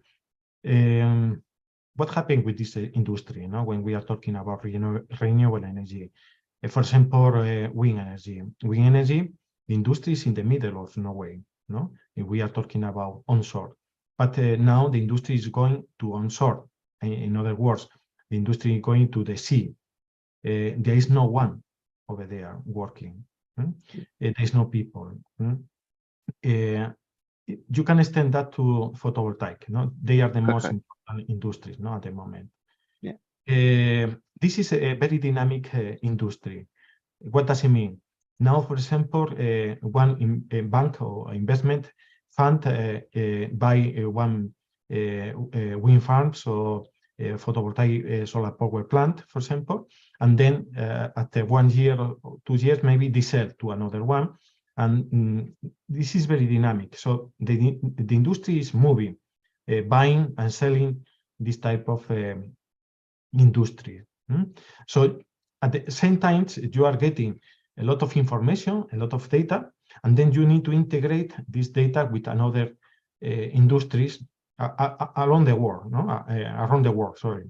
What happened with this industry, when we are talking about renewable energy? For example, wind energy. Wind energy, the industry is in the middle of nowhere, no? If we are talking about onshore. But now the industry is going to onshore. In other words, the industry is going to the sea. There is no one over there working. There is no people. You can extend that to photovoltaic. No? They are the most important industries, at the moment. Yeah. This is a very dynamic industry. What does it mean? Now, for example, one bank or investment fund buy one wind farms or photovoltaic solar power plant, for example, and then after 1 year or 2 years, maybe they sell to another one. And this is very dynamic. So the industry is moving, buying and selling this type of industry. So at the same time, you are getting a lot of information, a lot of data, and then you need to integrate this data with another industries around the world, around the world, sorry.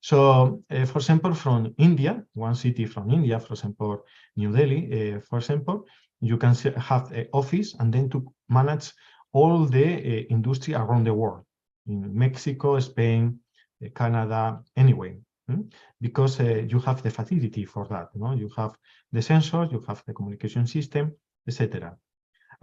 So, for example, from India, one city from India, for example, New Delhi, for example, you can have an office and then to manage all the industry around the world, in Mexico, Spain, Canada, anyway, because you have the facility for that. No? You have the sensors, you have the communication system, etc.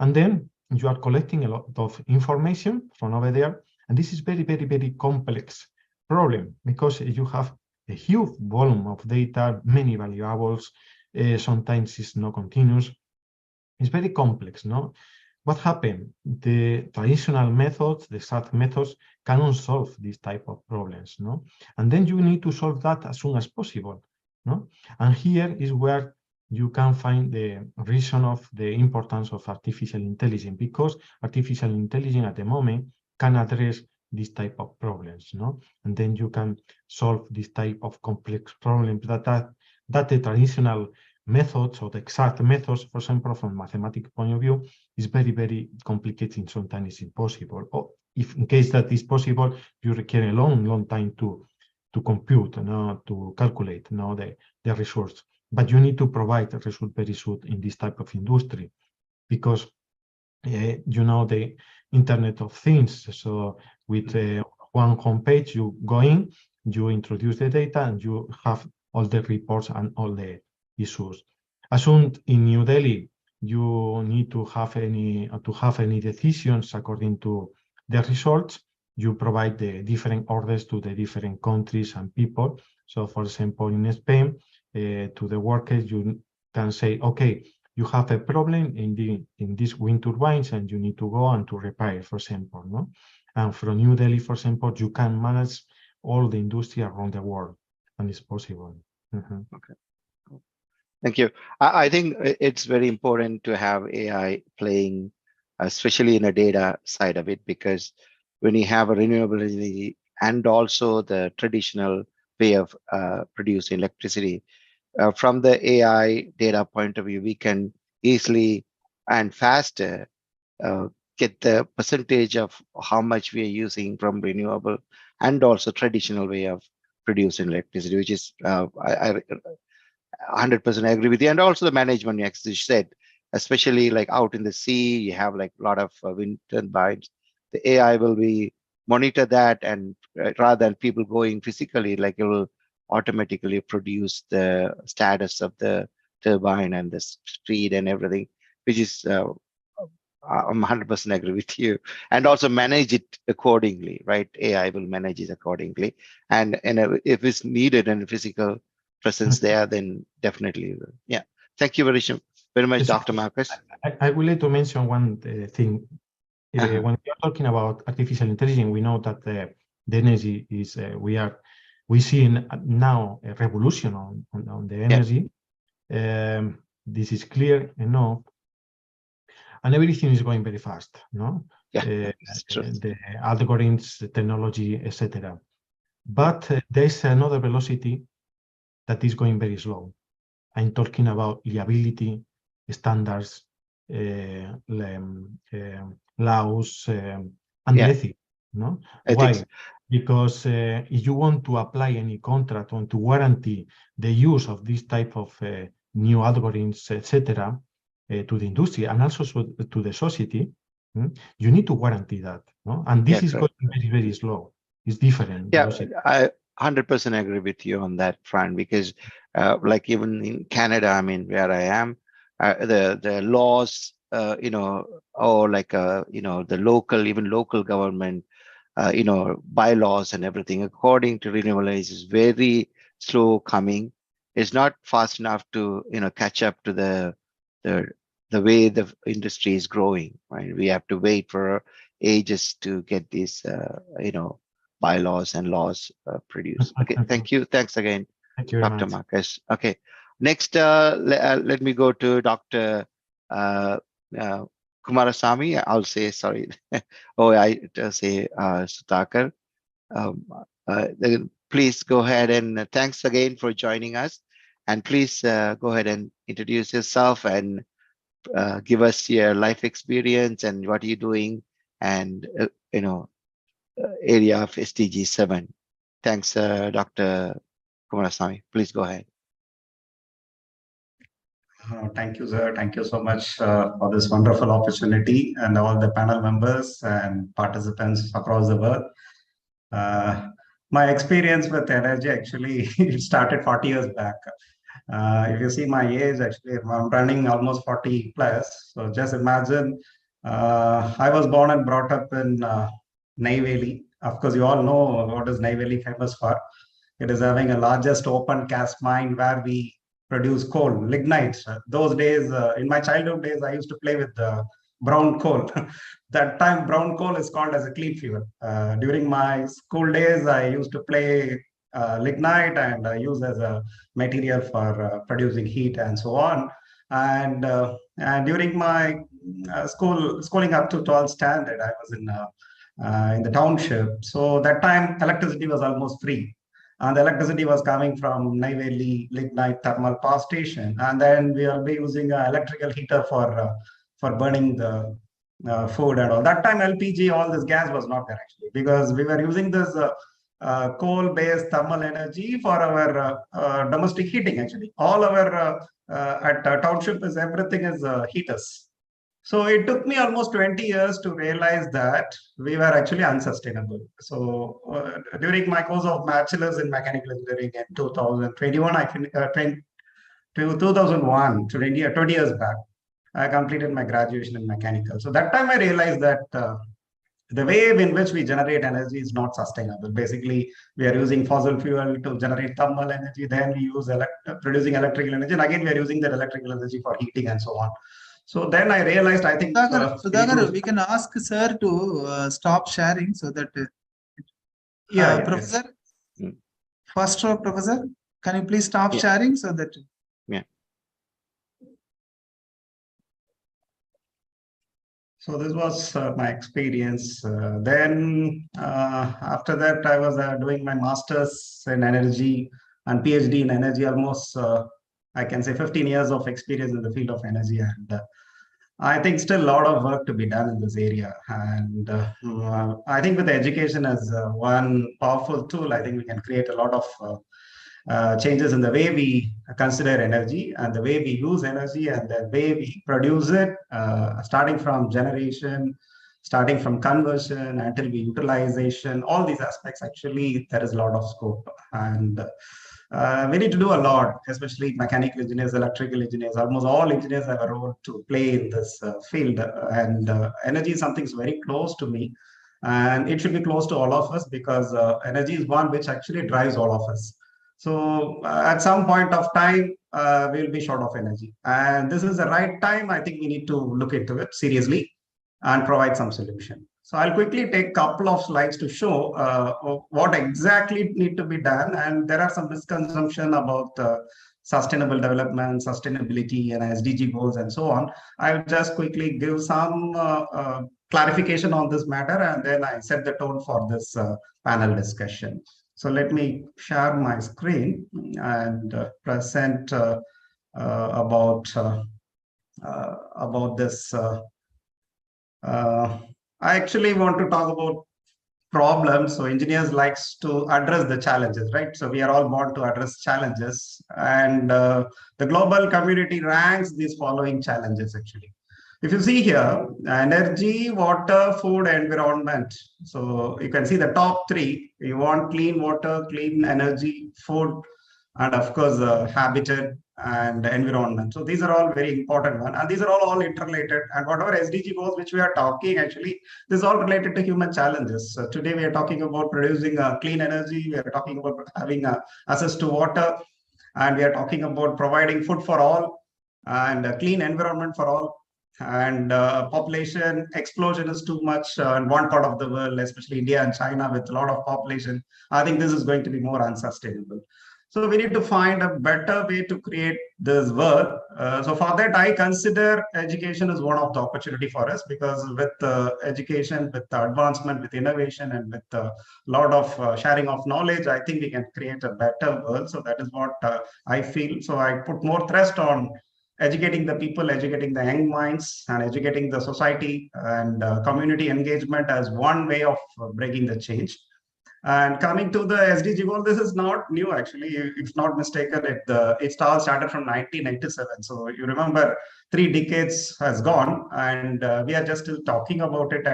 And then you are collecting a lot of information from over there. And this is very, very, very complex problem because you have a huge volume of data, many variables, sometimes it's not continuous. It's very complex, no? What happened? The traditional methods, the exact methods, cannot solve this type of problems, no? And then you need to solve that as soon as possible, no? And here is where you can find the reason of the importance of artificial intelligence, because artificial intelligence at the moment can address this type of problems, no? And then you can solve this type of complex problems that the traditional methods or the exact methods, for example, from mathematical point of view, is very, very complicated. Sometimes it's impossible. Or if in case that is possible, you require a long, long time to compute, to calculate the results. But you need to provide a result very soon in this type of industry, because the Internet of Things. So with one homepage, you go in, you introduce the data, and you have all the reports and all the issues. As soon in New Delhi, you need to have any decisions according to the results. You provide the different orders to the different countries and people. So, for example, in Spain, to the workers, you can say, okay, you have a problem in these wind turbines, and you need to go and to repair, for example, no? And from New Delhi, for example, you can manage all the industry around the world, and it's possible. Okay. Thank you. I think it's very important to have AI playing, especially in a data side of it, because when you have a renewable energy and also the traditional way of producing electricity, from the AI data point of view, we can easily and faster get the percentage of how much we are using from renewable and also traditional way of producing electricity, which is I 100% agree with you. And also the management, as you said, especially like out in the sea, you have like a lot of wind turbines. The AI will be monitor that, and rather than people going physically, like it will automatically produce the status of the turbine and the speed and everything, which is I'm 100% agree with you. And also manage it accordingly, right? AI will manage it accordingly. And if it's needed and physical presence there, then definitely. Yeah. Thank you very much, Dr. Marcus. I would like to mention one thing. When we are talking about artificial intelligence, we know that the energy is, we see now a revolution on the energy. This is clear enough. And everything is going very fast, no? Yeah, that's true. The algorithms, the technology, etc. But there's another velocity that is going very slow. I'm talking about reliability, standards, laws, and ethics. No? Why? Because if you want to apply any contract or to guarantee the use of this type of new algorithms, etc., to the industry and also to the society, you need to guarantee that. No? And this is going very, very slow. It's different. Yeah, I 100% agree with you on that front, because like even in Canada, I mean, where I am, the laws, or like, the local government, bylaws and everything, according to renewable energy, is very slow coming. It's not fast enough to, catch up to the way the industry is growing, right? We have to wait for ages to get these, bylaws and laws produced. Okay, thank you. Thanks again, Dr. Marcus. Okay, next, let me go to Dr. Kumarasamy. I'll say, sorry. I say Sudhakar. Please go ahead, and thanks again for joining us. And please go ahead and introduce yourself and give us your life experience and what you're doing, and area of SDG 7. Thanks, Dr. Kumarasamy. Please go ahead. Thank you, sir. Thank you so much for this wonderful opportunity, and all the panel members and participants across the world. My experience with energy actually it started 40 years back. If you see my age, actually, I'm running almost 40 plus. So just imagine, I was born and brought up in Neyveli. Of course, you all know what is Neyveli famous for. It is having a largest open cast mine where we produce coal, lignite. Those days, in my childhood days, I used to play with brown coal. That time, brown coal is called as a clean fuel. During my school days, I used to play lignite and use as a material for producing heat and so on. And during my schooling up to 12th standard, I was in the township. So that time, electricity was almost free. And the electricity was coming from Neyveli lignite thermal power station, and then we will be using an electrical heater for burning the food and all. That time LPG, all this gas was not there actually, because we were using this coal-based thermal energy for our domestic heating actually. All our at township is everything is heaters. So it took me almost 20 years to realize that we were actually unsustainable. So during my course of bachelor's in mechanical engineering in 2021, I finished 2001, 20 years back, I completed my graduation in mechanical. So that time I realized that the way in which we generate energy is not sustainable. Basically, we are using fossil fuel to generate thermal energy. Then we use producing electrical energy. And again, we are using that electrical energy for heating and so on. So then I realized, I think... Sudhakar, we can ask sir to stop sharing so that... Professor, first row, Professor, can you please stop sharing so that... So this was my experience. Then after that, I was doing my master's in energy and PhD in energy, almost I can say 15 years of experience in the field of energy. And I think still a lot of work to be done in this area. And I think with education as one powerful tool, I think we can create a lot of changes in the way we consider energy and the way we use energy and the way we produce it, starting from generation, starting from conversion until we utilization, all these aspects, actually, there is a lot of scope. And we need to do a lot, especially mechanical engineers, electrical engineers, almost all engineers have a role to play in this field. And energy is something that's very close to me. And it should be close to all of us because energy is one which actually drives all of us. So at some point of time, we'll be short of energy. And this is the right time. I think we need to look into it seriously and provide some solution. So I'll quickly take a couple of slides to show what exactly need to be done. And there are some misconceptions about sustainable development, sustainability, and SDG goals, and so on. I'll just quickly give some clarification on this matter, and then I set the tone for this panel discussion. So let me share my screen and present about this. I actually want to talk about problems. So engineers likes to address the challenges, right? So we are all born to address challenges, and the global community ranks these following challenges actually. If you see here, energy, water, food, environment. So you can see the top three. You want clean water, clean energy, food, and of course, habitat and environment. So these are all very important ones. And these are all interrelated. And whatever SDG goals which we are talking, actually, this is all related to human challenges. So today we are talking about producing clean energy. We are talking about having access to water. And we are talking about providing food for all and a clean environment for all. And population explosion is too much in one part of the world, especially India and China with a lot of population. I think this is going to be more unsustainable. So we need to find a better way to create this world. So for that, I consider education as one of the opportunity for us, because with education, with the advancement, with innovation, and with a lot of sharing of knowledge, I think we can create a better world. So that is what I feel. So I put more thrust on educating the people, educating the young minds, and educating the society and community engagement as one way of bringing the change. And coming to the SDG goal, this is not new actually. If not mistaken, it all started from 1997. So you remember 3 decades has gone, and we are just still talking about it.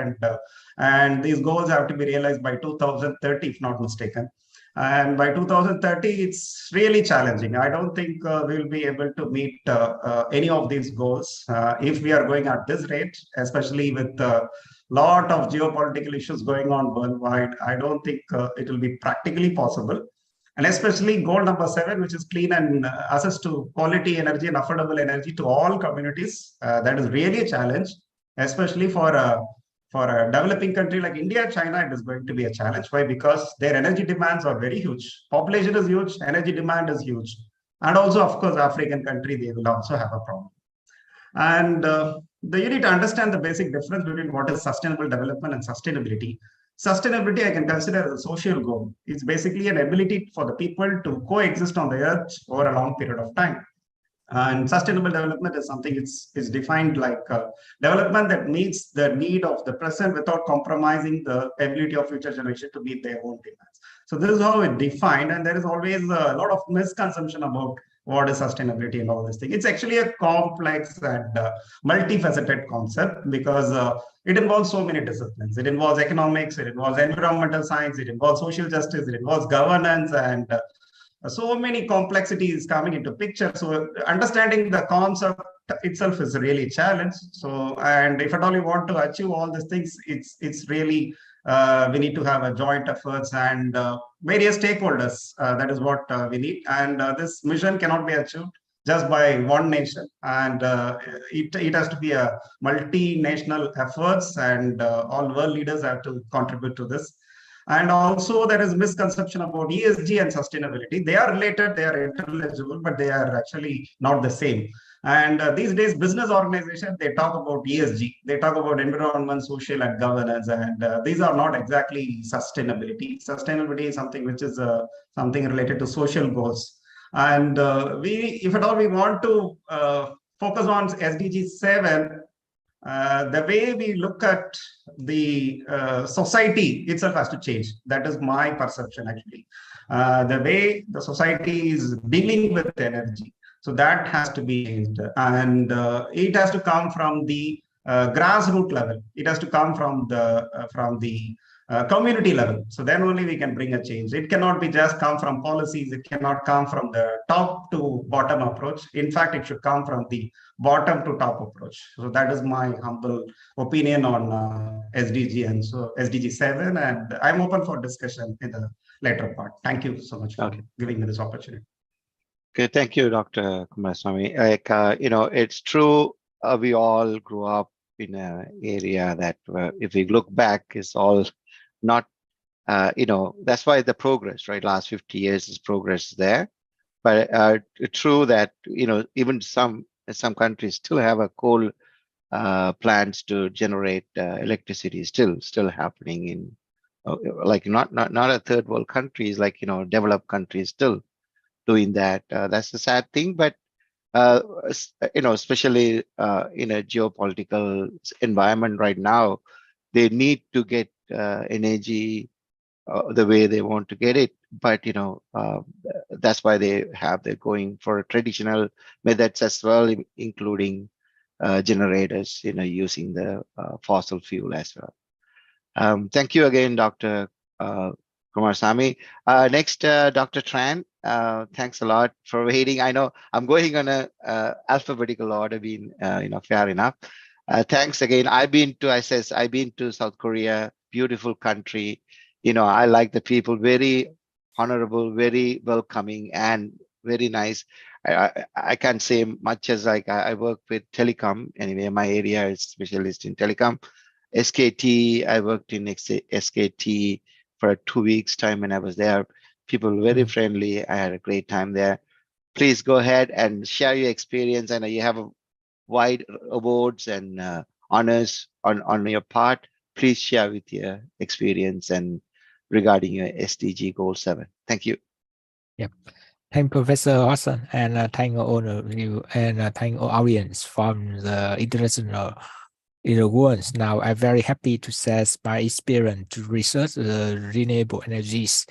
And these goals have to be realized by 2030, if not mistaken. And by 2030, it's really challenging. I don't think we'll be able to meet any of these goals if we are going at this rate, especially with lot of geopolitical issues going on worldwide. I don't think it will be practically possible. And especially goal number 7, which is clean and access to quality energy and affordable energy to all communities. That is really a challenge, especially for a developing country like India, China. It is going to be a challenge. Why? Because their energy demands are very huge. Population is huge, energy demand is huge. And also, of course, African country, they will also have a problem. And you need to understand the basic difference between what is sustainable development and sustainability. Sustainability, I can consider as a social goal. It's basically an ability for the people to coexist on the earth over a long period of time. And sustainable development is something it's defined like development that meets the need of the present without compromising the ability of future generation to meet their own demands. So this is how it's defined, and there is always a lot of misconception about what is sustainability and all this thing. It's actually a complex and multifaceted concept because it involves so many disciplines. It involves economics, it involves environmental science, it involves social justice, it involves governance, and so many complexities coming into picture. So understanding the concept itself is really a challenge. So, and if at all you want to achieve all these things, it's really we need to have a joint efforts and various stakeholders. That is what we need. And this mission cannot be achieved just by one nation, and it has to be a multinational efforts, and all world leaders have to contribute to this. And also there is misconception about ESG and sustainability. They are related, they are interchangeable, but they are actually not the same. And these days, business organizations, they talk about ESG. They talk about environment, social, and governance. And these are not exactly sustainability. Sustainability is something which is something related to social goals. And if at all we want to focus on SDG 7, the way we look at the society itself has to change. That is my perception, actually. The way the society is dealing with energy, so that has to be changed, and it has to come from the grassroots level. It has to come from the community level. So then only we can bring a change. It cannot be just come from policies. It cannot come from the top to bottom approach. In fact, it should come from the bottom to top approach. So that is my humble opinion on SDG and so SDG 7. And I'm open for discussion in the later part. Thank you so much for giving me this opportunity. Okay, thank you, Dr. Kumaraswamy. Like, it's true, we all grew up in an area that if we look back, is all not, that's why the progress, right? Last 50 years is progress there. But true that, even some countries still have a coal plants to generate electricity still happening in, like not a third world countries, like, developed countries still doing that. That's the sad thing, but especially in a geopolitical environment right now, they need to get energy the way they want to get it. But that's why they're going for traditional methods as well, including generators, using the fossil fuel as well. Thank you again, Dr. Kumaraswamy. Next, Dr. Tran. Thanks a lot for waiting. I know I'm going on a alphabetical order, being fair enough. Thanks again. I've been to South Korea, beautiful country. I like the people, very honorable, very welcoming, and very nice. I can't say much as like I work with telecom. Anyway, my area is specialist in telecom. SKT, I worked in SKT for 2 weeks time when I was there. People very friendly. I had a great time there. Please go ahead and share your experience. I know you have a wide awards and honors on your part. Please share with your experience and regarding your SDG Goal 7. Thank you. Yep. Thank Professor Watson, and thank all of you, and thank all audience from the international in the world. Now I'm very happy to share my experience to research renewable energies.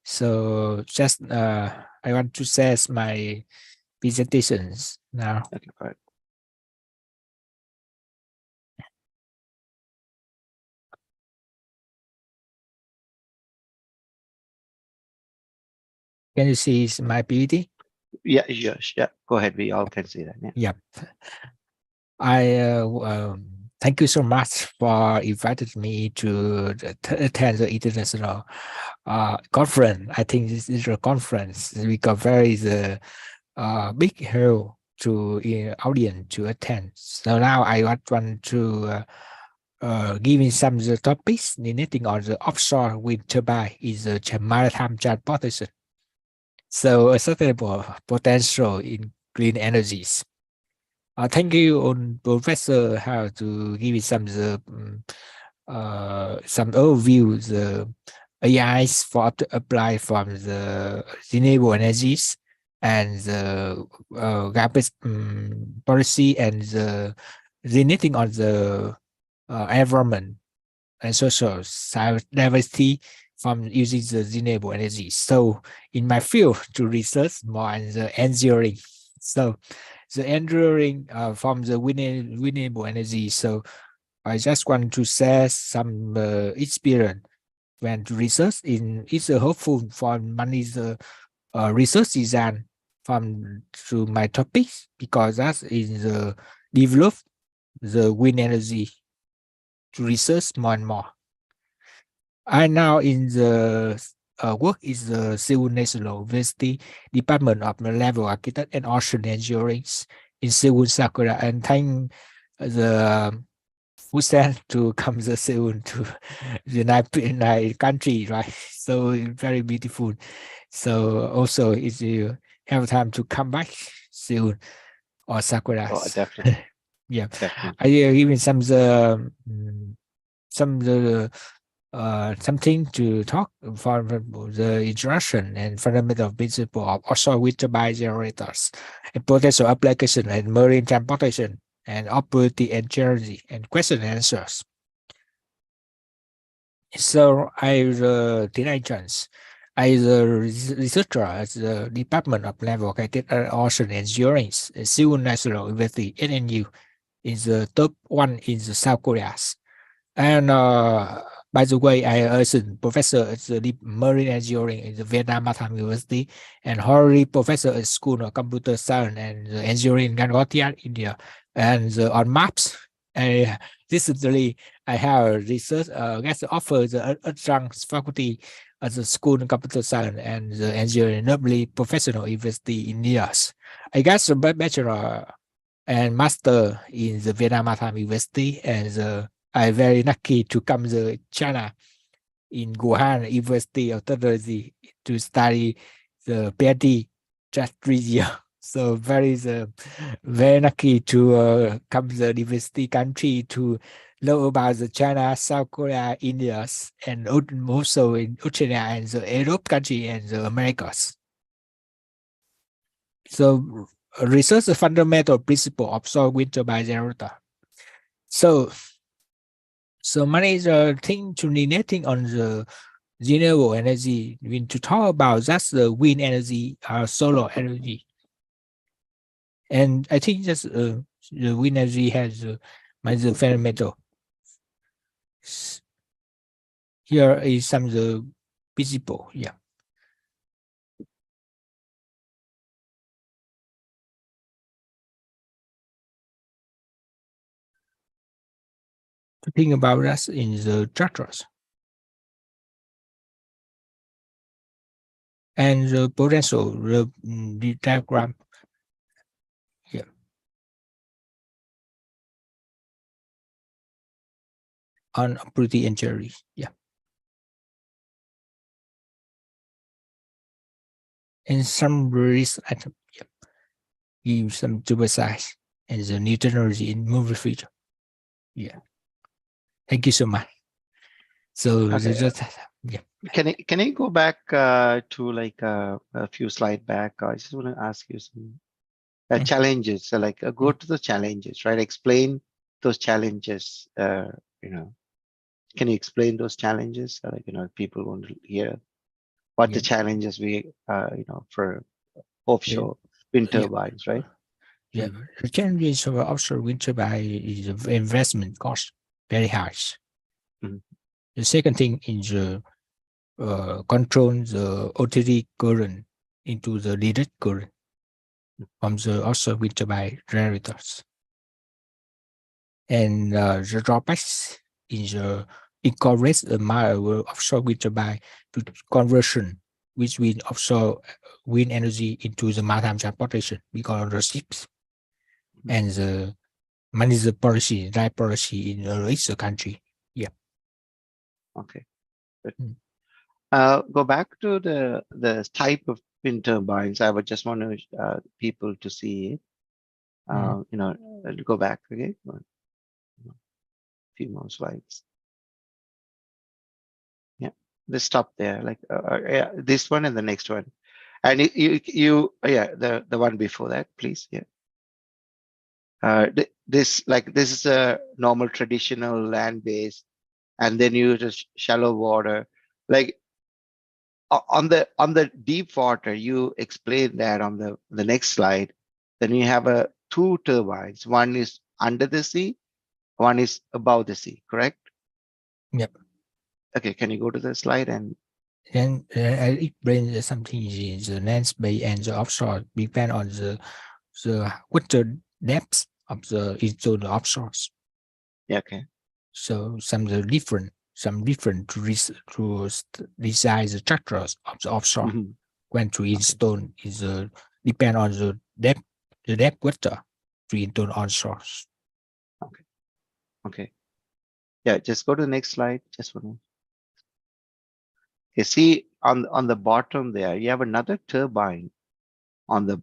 So just I want to share my presentations now. Okay, go ahead. Can you see my PPT? Yeah, yeah. Go ahead. We all can see that. Yeah. Yeah. I thank you so much for inviting me to attend the international conference. I think this is a conference because very the big help to audience to attend. So now I want to give me some of the topics relating on the offshore wind turbine is the maritime transportation. So a sustainable potential in green energies. Thank you, Professor, how to give me some overview the AIs for to apply from the renewable energies and the policy and the relating on the environment and social diversity from using the renewable energy. So in my field to research more on the engineering. So the engineering from the renewable energy. So I just want to share some experience when to research in it's helpful for many the research design from to my topics because that is the develop the wind energy to research more and more. I now in the work is the Seoul National University Department of Naval Architect and Ocean Engineering in Seoul, Sakura, and thank the who sent to come to Seoul to the night country, right? So very beautiful. So also if you have time to come back Seoul or Sakura. Oh, definitely. Yeah, Definitely. I give some something to talk for the introduction and fundamental principle of offshore wind turbine generators and potential application and marine transportation and operating energy and question and answers. So I Tin Agents. I the researcher at the Department of Naval Architect and Ocean Engineering at Seoul National University (NNU) is the top one in the South Korea. And by the way, I also professor at the Marine Engineering in the Vietnam Maritime University and honorary professor at School of Computer Science and Engineering in Gangotia, India. And on maps, recently I have research guest offer the adjunct faculty at the School of Computer Science and the Engineering Notably Professional University in years. I got the bachelor and master in the Vietnam Maritime University and I'm very lucky to come to China in Wuhan University of Technology to study the PhD just 3 years. So very lucky to come to the university country to know about the China, South Korea, India, and also in Australia and the Europe country and the Americas. So research the fundamental principle of offshore wind turbine generator. So many things to relating on the renewable energy. When to talk about that's the wind energy or solar energy, and I think that's the wind energy has the fundamental. Here is some of the principle. Yeah. To think about that in the structures and the potential the diagram. Yeah. On operating injury. Yeah. And some risk item. Yeah. Give some double size and the new technology in movie feature. Yeah. Thank you so much. So Okay. just yeah. Can I go back to like a few slides back? I just want to ask you some challenges. So like go to the challenges, right? Explain those challenges, can you explain those challenges? Like, people want to hear what the Yeah. challenges for offshore wind Yeah. turbines, right? Yeah, the challenges of offshore wind turbine is the investment cost very high. Mhm. The second thing is control the auxiliary current into the direct current from the offshore wind turbine generators. And the drawbacks is incorrect amount of offshore wind turbine to conversion between offshore wind energy into the maritime transportation because of the ships and the money policy, right policy in each country. Yeah. Okay. Good. Mm. Go back to the type of wind turbines. I would just want people to see it. Go back again. A few more slides. Yeah, let's stop there. Like yeah, this one and the next one, and the one before that, please. Yeah. This is a normal traditional land base, and then you just shallow water. Like on the deep water, you explain that on the next slide. Then you have two turbines. One is under the sea, one is above the sea. Correct? Yep. Okay. Can you go to the slide and Then I explain something in the land space and the offshore depend on the water depth of the into the offshores. yeah, okay. So some different to design the structures of the offshore. Mhm. When to install is depend on the depth water to install onshore. Okay. Yeah, just go to the next slide. Just one more. You see on the bottom there, you have another turbine on the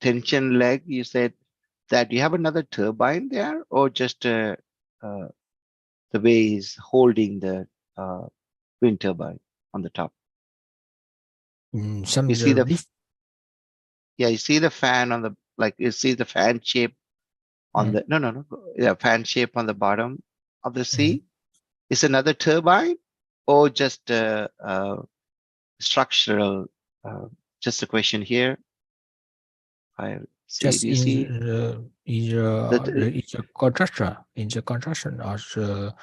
tension leg. You said that you have another turbine there, or just the way is holding the wind turbine on the top. Some You see you see the fan on the you see the fan shape on the no yeah, fan shape on the bottom of the sea. Is another turbine or just structural? Just a question here. I see. just Do you in see the construction of the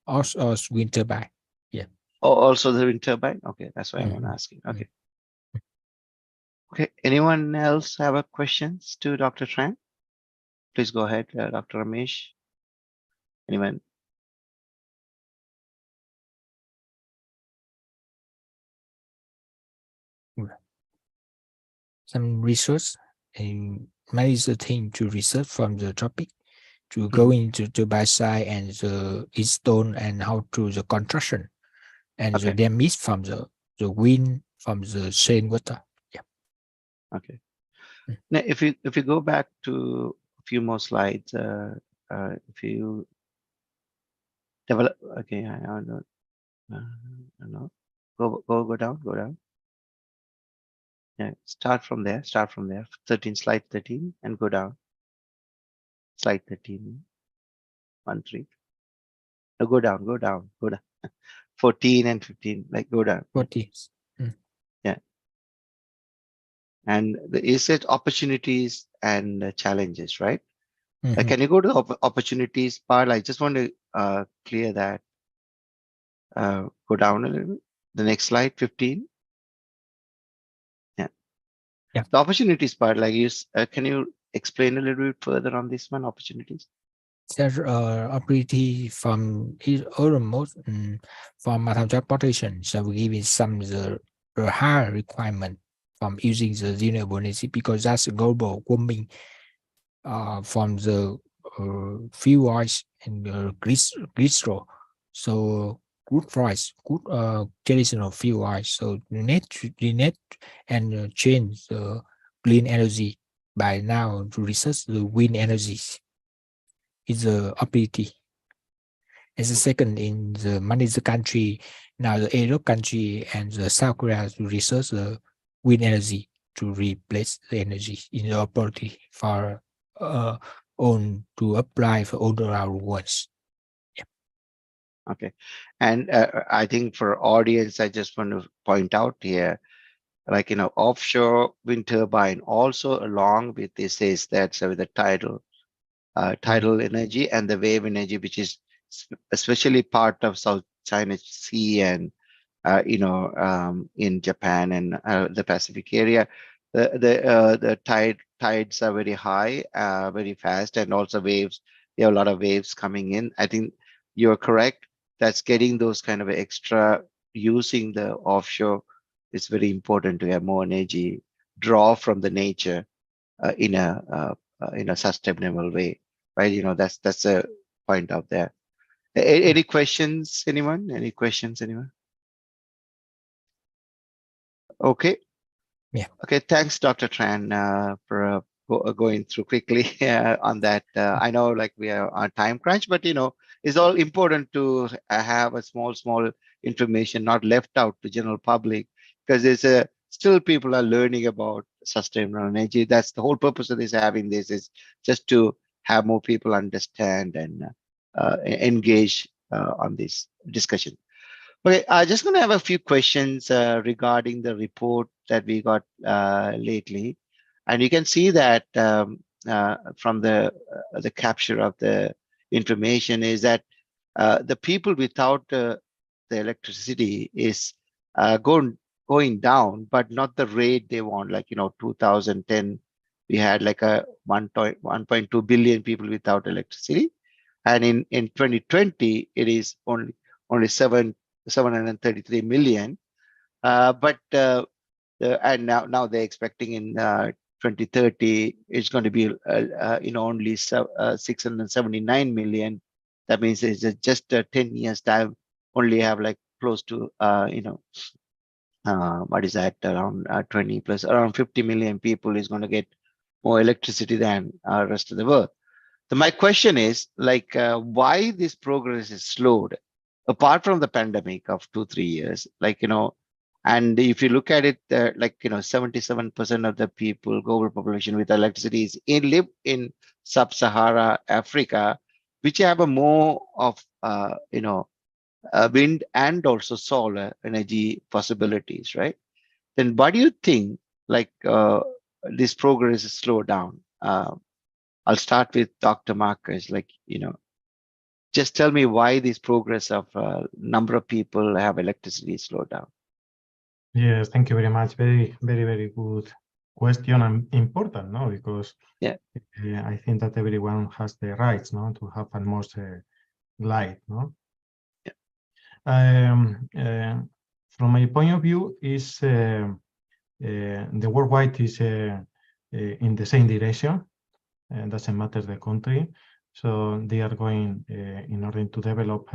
of wind turbine. Yeah. oh, also the wind turbine? Okay, that's why I'm asking. Okay. Okay. Anyone else have a questions to Dr. Tran? Please go ahead, Dr. Ramesh. Anyone? Some research and manage the team to research from the topic to go into the by side and the install and how to the construction and the damage from the wind from the sand water. Yeah. Okay. Now, if you go back to a few more slides, if you develop, okay, I don't know. Go down. Yeah, start from there. 13, slide 13, and go down. Slide 13. 1, 3. No, go down. 14 and 15, like go down. 14. Yeah. And is it opportunities and challenges, right? Can you go to the opportunities part? I just want to clear that. Go down a little bit. The next slide, 15. Yeah. The opportunities part, can you explain a little bit further on this one, opportunities? There's opportunity from almost from maritime transportation. So we give it some the higher requirement from using the renewable energy because that's global warming from the fuel oils and glycerol. So good price, good traditional fuel oils. So we need and change the clean energy by now to research the wind energies. Is the ability. As a second in the managed country, now the Europe country and the South Korea to research the wind energy to replace the energy in the ability for on to apply for all our ones. Okay. And I think for audience, I just want to point out here, like, offshore wind turbine also along with this is that with the tidal energy and the wave energy, which is especially part of South China Sea and in Japan and the Pacific area, the tides are very high, very fast, and also waves. There are a lot of waves coming in. I think you're correct. That's getting those kind of extra using the offshore. It's very important to have more energy draw from the nature in a sustainable way, right? That's a point out there. Any questions, anyone? Any questions, anyone? Okay. Yeah. Okay. Thanks, Dr. Tran, for going through quickly on that. I know, like, we are on time crunch, but it's all important to have a small information not left out to general public, because there's still people are learning about sustainable energy. That's the whole purpose of this, having this, is just to have more people understand and engage on this discussion. Okay, I'm just going to have a few questions regarding the report that we got lately, and you can see that from the capture of the information is that the people without the electricity is going down, but not the rate they want. Like 2010, we had like a 1.2 billion people without electricity, and in 2020 it is only 733 million, and now they're expecting in 2030 it's going to be only 679 million. That means it's just 10 years time, only have like close to what is that, around 20 plus around 50 million people is going to get more electricity than rest of the world. So my question is, like, why this progress is slowed, apart from the pandemic of 2-3 years, like, and if you look at it, 77% of the people, global population with electricity live in sub-Sahara Africa, which have a more of, wind and also solar energy possibilities, right? Then why do you think, like, this progress is slowed down? I'll start with Dr. Marcus, like, just tell me why this progress of number of people have electricity slowed down. Yes, thank you very much. Very, very, very good question, and important, no? Because yeah, I think that everyone has the rights, no, to have a more light, no? Yeah. From my point of view, is the worldwide is in the same direction, and doesn't matter the country. So they are going in order to develop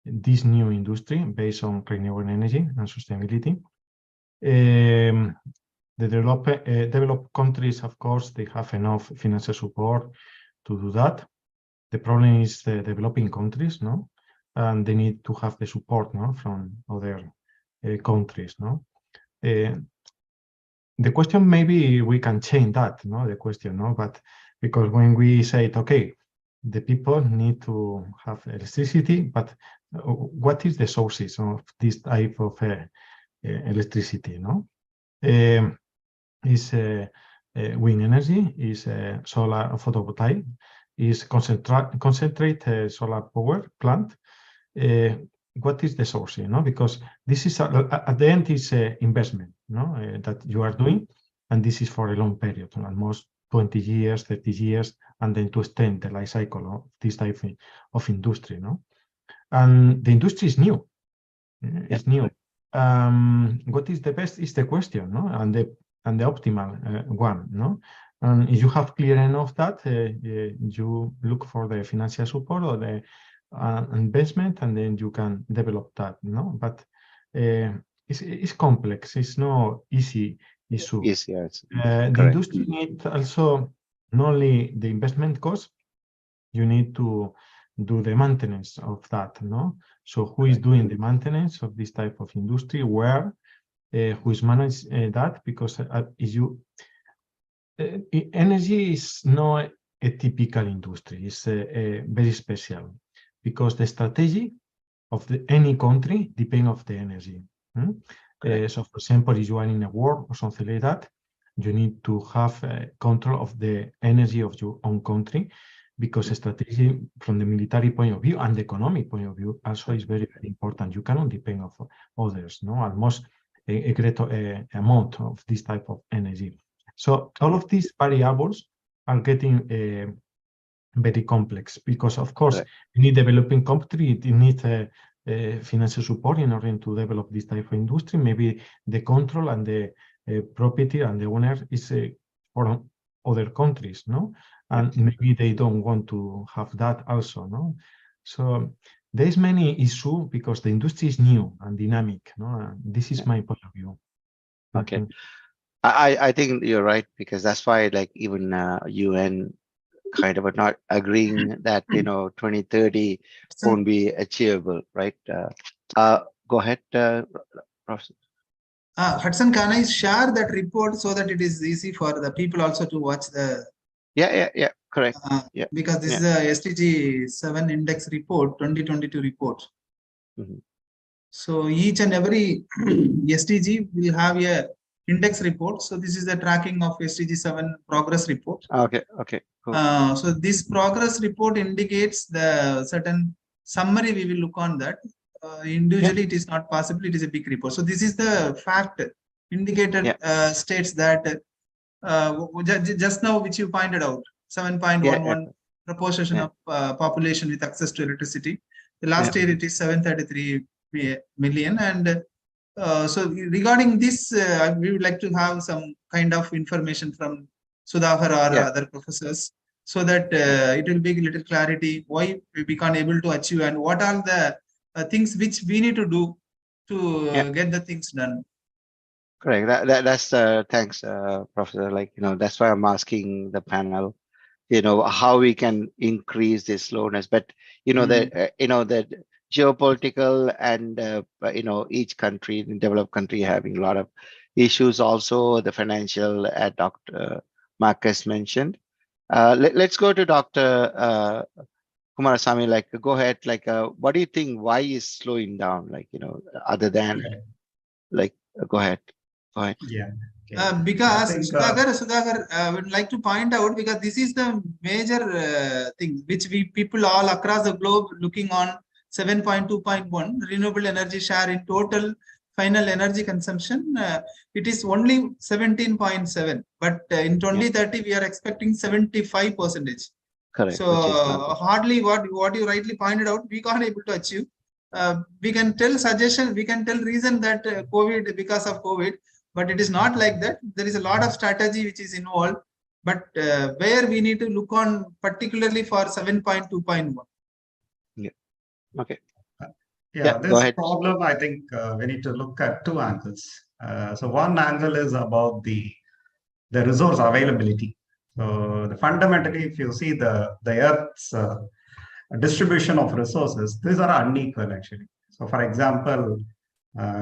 this new industry based on renewable energy and sustainability. The developed countries, of course, they have enough financial support to do that. The problem is the developing countries, no, and they need to have the support, no, from other countries, no. The question, maybe we can change that, no, the question, no, but because when we say, okay, the people need to have electricity, but what is the sources of this type of electricity, no? Is wind energy, is solar photovoltaic, is concentrate solar power plant. What is the source, because this is at the end is investment, that you are doing, and this is for a long period, almost 20 years, 30 years, and then to extend the life cycle of this type of industry, and the industry is new. It's new. What is the best is the question, and the optimal one, and if you have clear enough that you look for the financial support or the investment, and then you can develop that, but it's complex. It's no easy issue. Yes, yes. The industry needs also not only the investment cost, you need to do the maintenance of that, so who is doing the maintenance of this type of industry, where, who is managing that, because if you energy is not a typical industry. It's very special because the strategy of any country depends on the energy. So, for example, if you are in a war or something like that, you need to have control of the energy of your own country, because strategy from the military point of view and the economic point of view also is very, very important. You cannot depend on others, no? Almost a great amount of this type of energy. So all of these variables are getting very complex because, of course, you need developing country, it needs financial support in order to develop this type of industry. Maybe the control and the property and the owner is for other countries, no? And maybe they don't want to have that also, no? So there's many issues because the industry is new and dynamic, no? This is my point of view. Okay. I think you're right, because that's why like even UN kind of are not agreeing that 2030 won't be achievable, right? Go ahead, Professor. Hudson, can I share that report so that it is easy for the people also to watch the? Yeah, correct. Because this is a SDG 7 index report, 2022 report. So each and every SDG will have a index report. So this is the tracking of SDG 7 progress report. Okay, cool. So this progress report indicates the certain summary. We will look on that. Individually, it is not possible. It is a big report. So this is the fact indicator states that just now, which you pointed out, 7.11 proportion of population with access to electricity. The last year it is 733 million, and so regarding this, we would like to have some kind of information from Sudhakar or other professors, so that it will be a little clarity why we can't able to achieve and what are the things which we need to do to get the things done. Correct. That's thanks, Professor. Like, that's why I'm asking the panel, how we can increase this slowness. But that geopolitical and each country, developed country, having a lot of issues. Also, the financial, Dr. Marcus mentioned. Let's go to Dr. Kumarasamy. Like, go ahead. Like, what do you think? Why is slowing down? Like, other than like, go ahead. Yeah. Because Sudhakar, I would like to point out, because this is the major thing which people all across the globe looking on 7.2.1 renewable energy share in total final energy consumption. It is only 17.7, but in 2030 we are expecting 75%. Correct. So hardly what you rightly pointed out, we can't able to achieve. We can tell suggestion, we can tell reason that COVID, because of COVID. But it is not like that. There is a lot of strategy which is involved, but where we need to look on particularly for 7.2.1. Yeah. Okay. This problem, I think we need to look at two angles. So one angle is about the resource availability. So fundamentally, if you see the Earth's distribution of resources, these are unequal actually. So for example,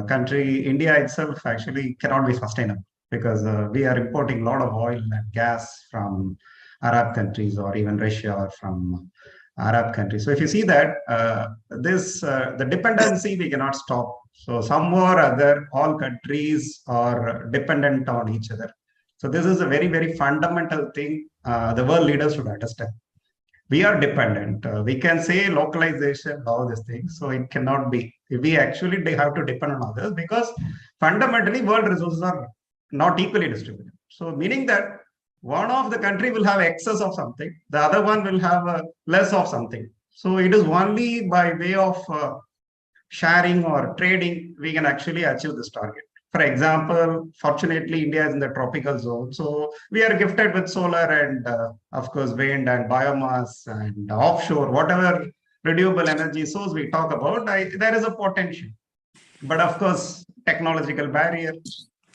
country India itself actually cannot be sustainable, because we are importing a lot of oil and gas from Arab countries, or even Russia, or from Arab countries. So if you see that the dependency we cannot stop. So somehow or other, all countries are dependent on each other. So this is a very, very fundamental thing the world leaders should understand. We are dependent. We can say localization, all these things. So it cannot be. We actually have to depend on others, because fundamentally world resources are not equally distributed. So meaning that one of the country will have excess of something, the other one will have less of something. So it is only by way of sharing or trading we can actually achieve this target. For example, fortunately, India is in the tropical zone. So we are gifted with solar and, of course, wind and biomass and offshore, whatever renewable energy source we talk about, there is a potential. But of course, technological barrier,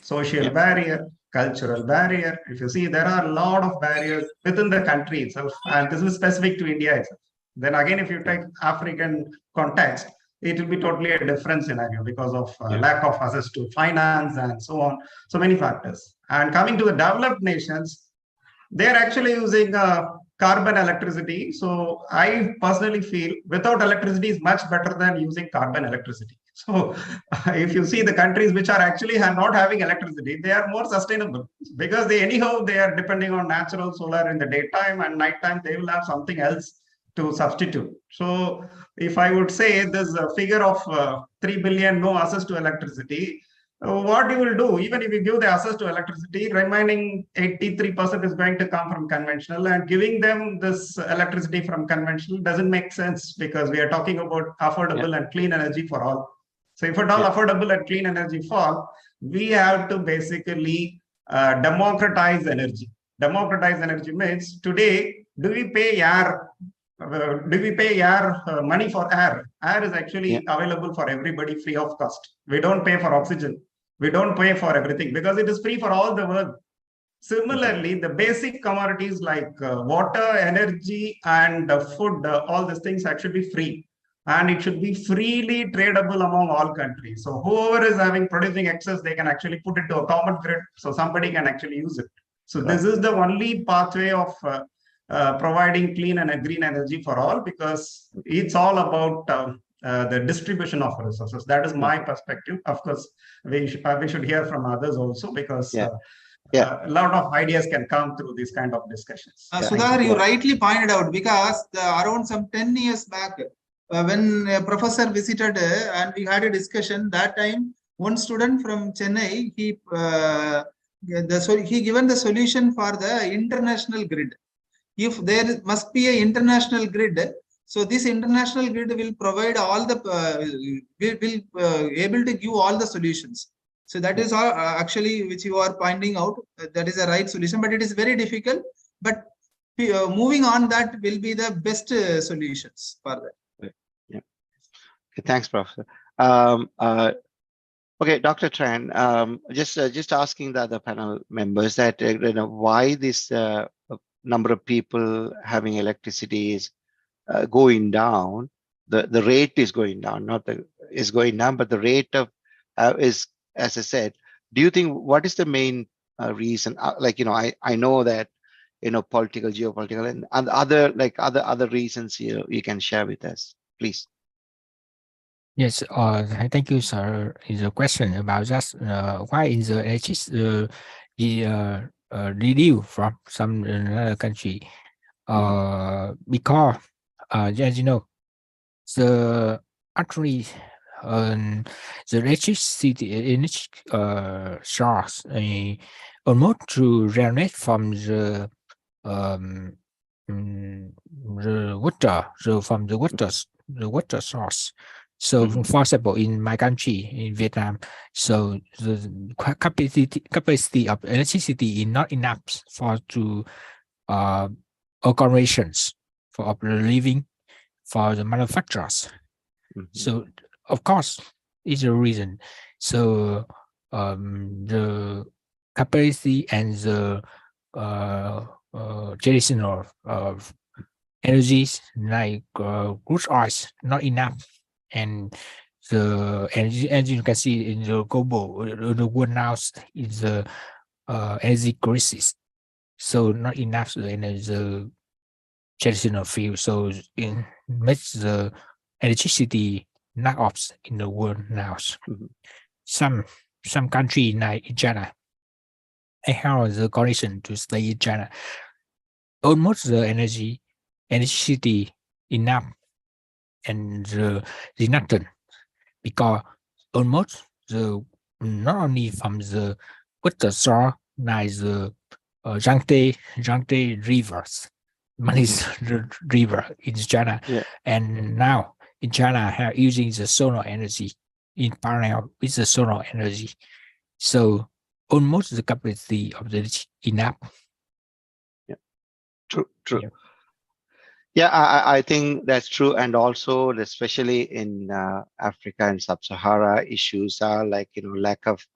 social barrier, cultural barrier. If you see, there are a lot of barriers within the country itself. And this is specific to India itself. Then again, if you take African context, it will be totally a different scenario because of lack of access to finance and so on. So many factors. And coming to the developed nations, they're actually using carbon electricity. So I personally feel without electricity is much better than using carbon electricity. So if you see the countries which are actually not having electricity, they are more sustainable because they are depending on natural solar in the daytime, and nighttime they will have something else to substitute. So if I would say there's a figure of 3 billion no access to electricity, what you will do, even if you give the access to electricity, remaining 83% is going to come from conventional, and giving them this electricity from conventional doesn't make sense because we are talking about affordable and clean energy for all. So if at all affordable and clean energy fall, we have to basically democratize energy. Democratize energy means today, do we pay air? Do we pay air money for air? Air is actually available for everybody free of cost. We don't pay for oxygen. We don't pay for everything because it is free for all the world. Similarly, the basic commodities like water, energy, and food, all these things actually be free. And it should be freely tradable among all countries. So whoever is producing excess, they can actually put it to a common grid so somebody can actually use it. So this is the only pathway of providing clean and green energy for all, because it's all about the distribution of resources. That is my perspective. Of course, we should hear from others also, because a lot of ideas can come through these kind of discussions. Sudhar, you rightly pointed out, because around some 10 years back, when a professor visited and we had a discussion, that time one student from Chennai, he given the solution for the international grid. If there must be an international grid, so this international grid will provide all the able to give all the solutions. So that is all actually which you are pointing out. That is a right solution, but it is very difficult. But moving on, that will be the best solutions for that. Yeah. Okay, thanks, Professor. Okay, Dr. Tran, just asking the other panel members that why this number of people having electricity is going down. The rate is going down, is going down, but the rate of is, as I said. Do you think what is the main reason? I know that political, geopolitical, and other reasons you can share with us, please. Yes, thank you, sir. Is a question about just why is the electricity reduced from some another country? Because as you know, the actually the electricity source almost to generate from the water, so from the water source. So, for example, in my country, in Vietnam, so the capacity of electricity is not enough for operations for living for the manufacturers. So, of course, it's a reason. So, the capacity and the traditional energies like crude oil not enough. And the energy, as you can see in the global, the world now is the energy crisis. So not enough the traditional fuel. So it makes the electricity not off in the world now. Some country like in China, I have the condition to stay in China. Almost the electricity enough. And nothing, because almost not only from the water source, like the Yangtze rivers, the river in China, and now in China using the solar energy in parallel with the solar energy, so almost the capacity of the enough. Yeah, true. Yeah, I think that's true. And also, especially in Africa and Sub-Sahara, issues are like, lack of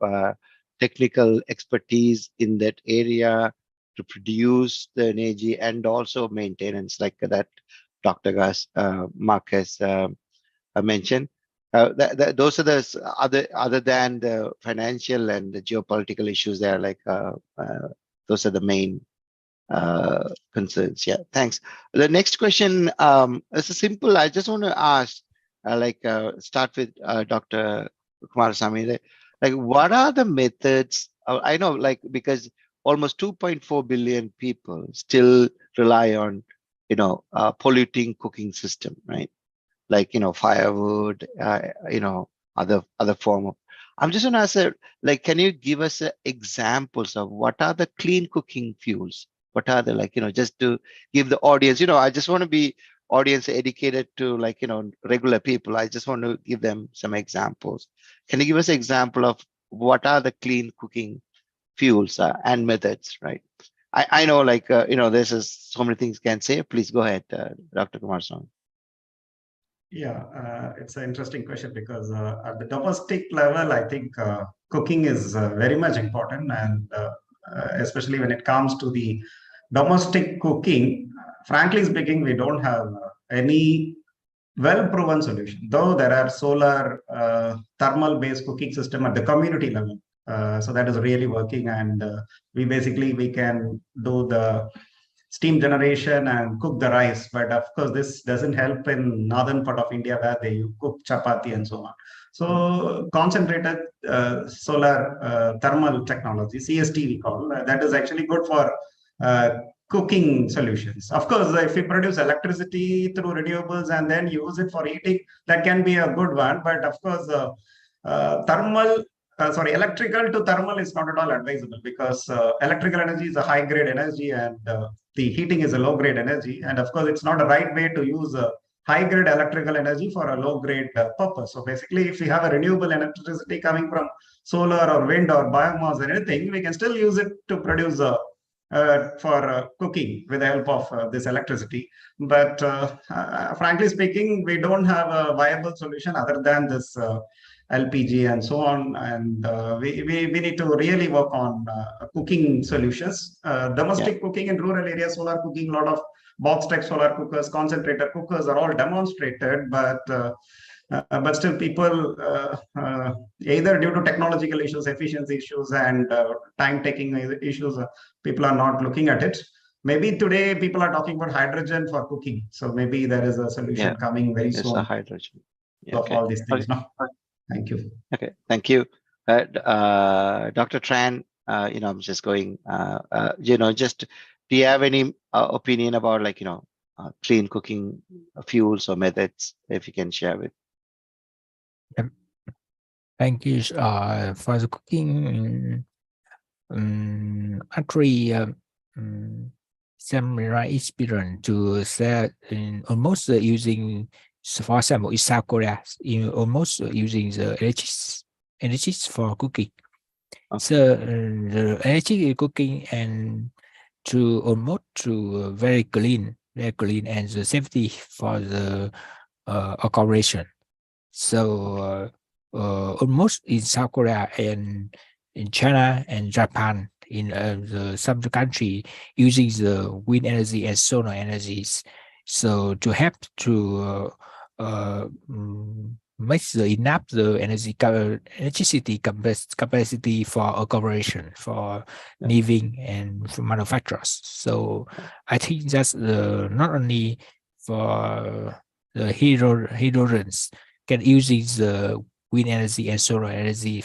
technical expertise in that area to produce the energy, and also maintenance, like that Dr. Marcus mentioned. Those are the other than the financial and the geopolitical issues there, like those are the main concerns. Yeah, thanks. The next question is a simple. I just want to ask, start with Dr. Kumarasamy. Like, what are the methods? I know, like, because almost 2.4 billion people still rely on, polluting cooking system, right? Like, firewood, other form of. I'm just going to ask, like, can you give us examples of what are the clean cooking fuels? What are the, like, just to give the audience, I just want to be audience educated to, like, regular people. I just want to give them some examples. Can you give us an example of what are the clean cooking fuels and methods, right? I know, like, this is so many things can say. Please go ahead, Dr. Kumarasamy. Yeah, it's an interesting question because at the domestic level, I think cooking is very much important, and especially when it comes to the domestic cooking, frankly speaking, we don't have any well-proven solution. Though there are solar thermal-based cooking system at the community level, so that is really working, and we can do the steam generation and cook the rice. But of course, this doesn't help in northern part of India where they cook chapati and so on. So concentrated solar thermal technology, CST we call, that is actually good for cooking solutions. Of course, if we produce electricity through renewables and then use it for heating, that can be a good one. But of course, electrical to thermal is not at all advisable because electrical energy is a high grade energy and the heating is a low grade energy. And of course, it's not a right way to use high grade electrical energy for a low grade purpose. So basically, if we have a renewable electricity coming from solar or wind or biomass or anything, we can still use it to produce for cooking with the help of this electricity. But frankly speaking, we don't have a viable solution other than this LPG and so on. And we need to really work on cooking solutions. Domestic cooking in rural areas, solar cooking, a lot of box type solar cookers, concentrator cookers are all demonstrated, but still people, either due to technological issues, efficiency issues, and time-taking issues, people are not looking at it. Maybe today people are talking about hydrogen for cooking. So maybe there is a solution coming very soon. It's a hydrogen. Of all these things. No? Thank you. Okay, thank you. Dr. Tran, I'm just going, just, do you have any opinion about, like, clean cooking fuels or methods, if you can share with? Thank you for the cooking. Actually, some experience to say almost using, for example, in South Korea, almost using the energy for cooking. So the energy cooking and to almost to very clean and the safety for the operation. So almost in South Korea and in China and Japan, in some country using the wind energy and solar energies, so to help to make enough the electricity capacity for operation, for living and for manufacturers. So I think that's not only for the hydrogens can use the wind energy and solar energy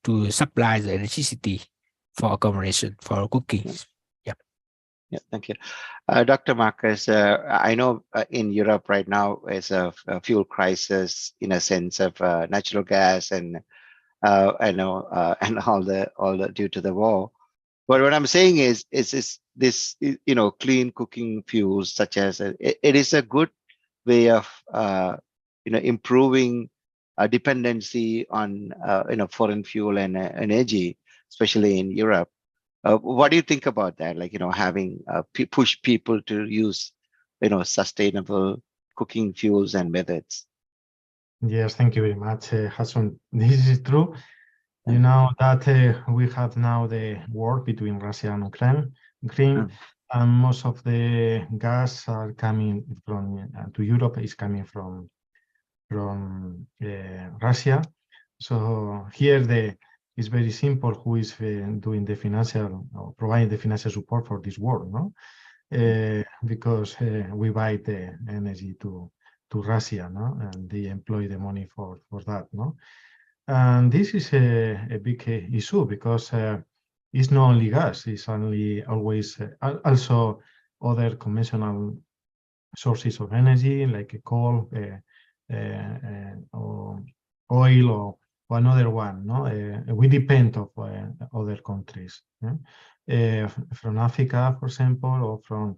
to supply the electricity for accommodation, for cooking. Yeah, thank you. Dr. Marcus, I know in Europe right now is a fuel crisis in a sense of natural gas and I know and all the due to the war. But what I'm saying is this clean cooking fuels such as it is a good way of improving dependency on foreign fuel and energy, especially in Europe. What do you think about that? Like, having push people to use, sustainable cooking fuels and methods. Yes, thank you very much, Hassan. This is true. You know that we have now the war between Russia and Ukraine, and most of the gas are coming from to Europe is coming from Russia. So here it's very simple who is doing the financial or providing the financial support for this war, no? because we buy the energy to Russia, no? And they employ the money for that, no? And this is a big issue because it's not only gas, it's only always also other conventional sources of energy like coal or oil or another one. No, we depend of other countries, from Africa, for example, or from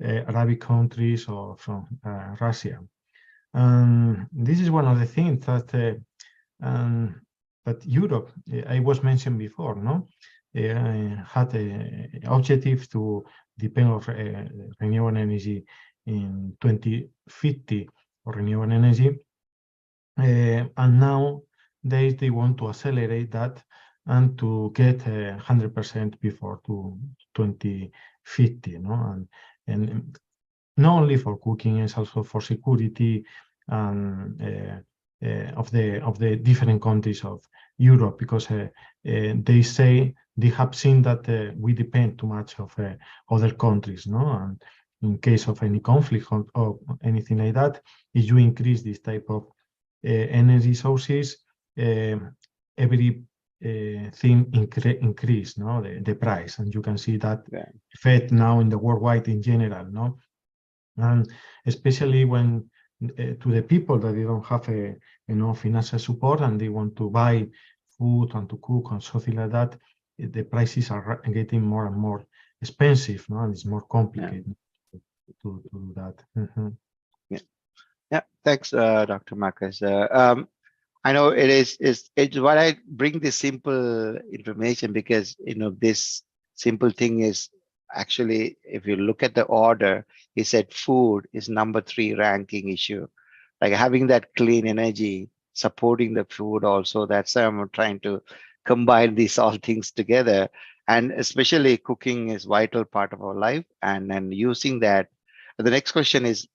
Arabic countries or from Russia. This is one of the things that Europe, I was mentioned before, no, had an objective to depend on renewable energy in 2050 or renewable energy, and now they want to accelerate that and to get 100% before to 2050, no, and not only for cooking, it's also for security of the different countries of Europe, because they say they have seen that we depend too much of other countries, no? And in case of any conflict or anything like that, if you increase this type of energy sources, every thing increase, no, the price, and you can see that effect now in the worldwide in general, no, and especially when to the people that they don't have financial support and they want to buy food and to cook and something like that, the prices are getting more and more expensive, no, and it's more complicated to do that. Yeah, thanks, Dr. Marcus. I know it's why I bring this simple information, because this simple thing is actually, if you look at the order, he said food is number 3 ranking issue. Like having that clean energy, supporting the food also. That's why I'm trying to combine these all things together. And especially cooking is vital part of our life. And then using that. The next question is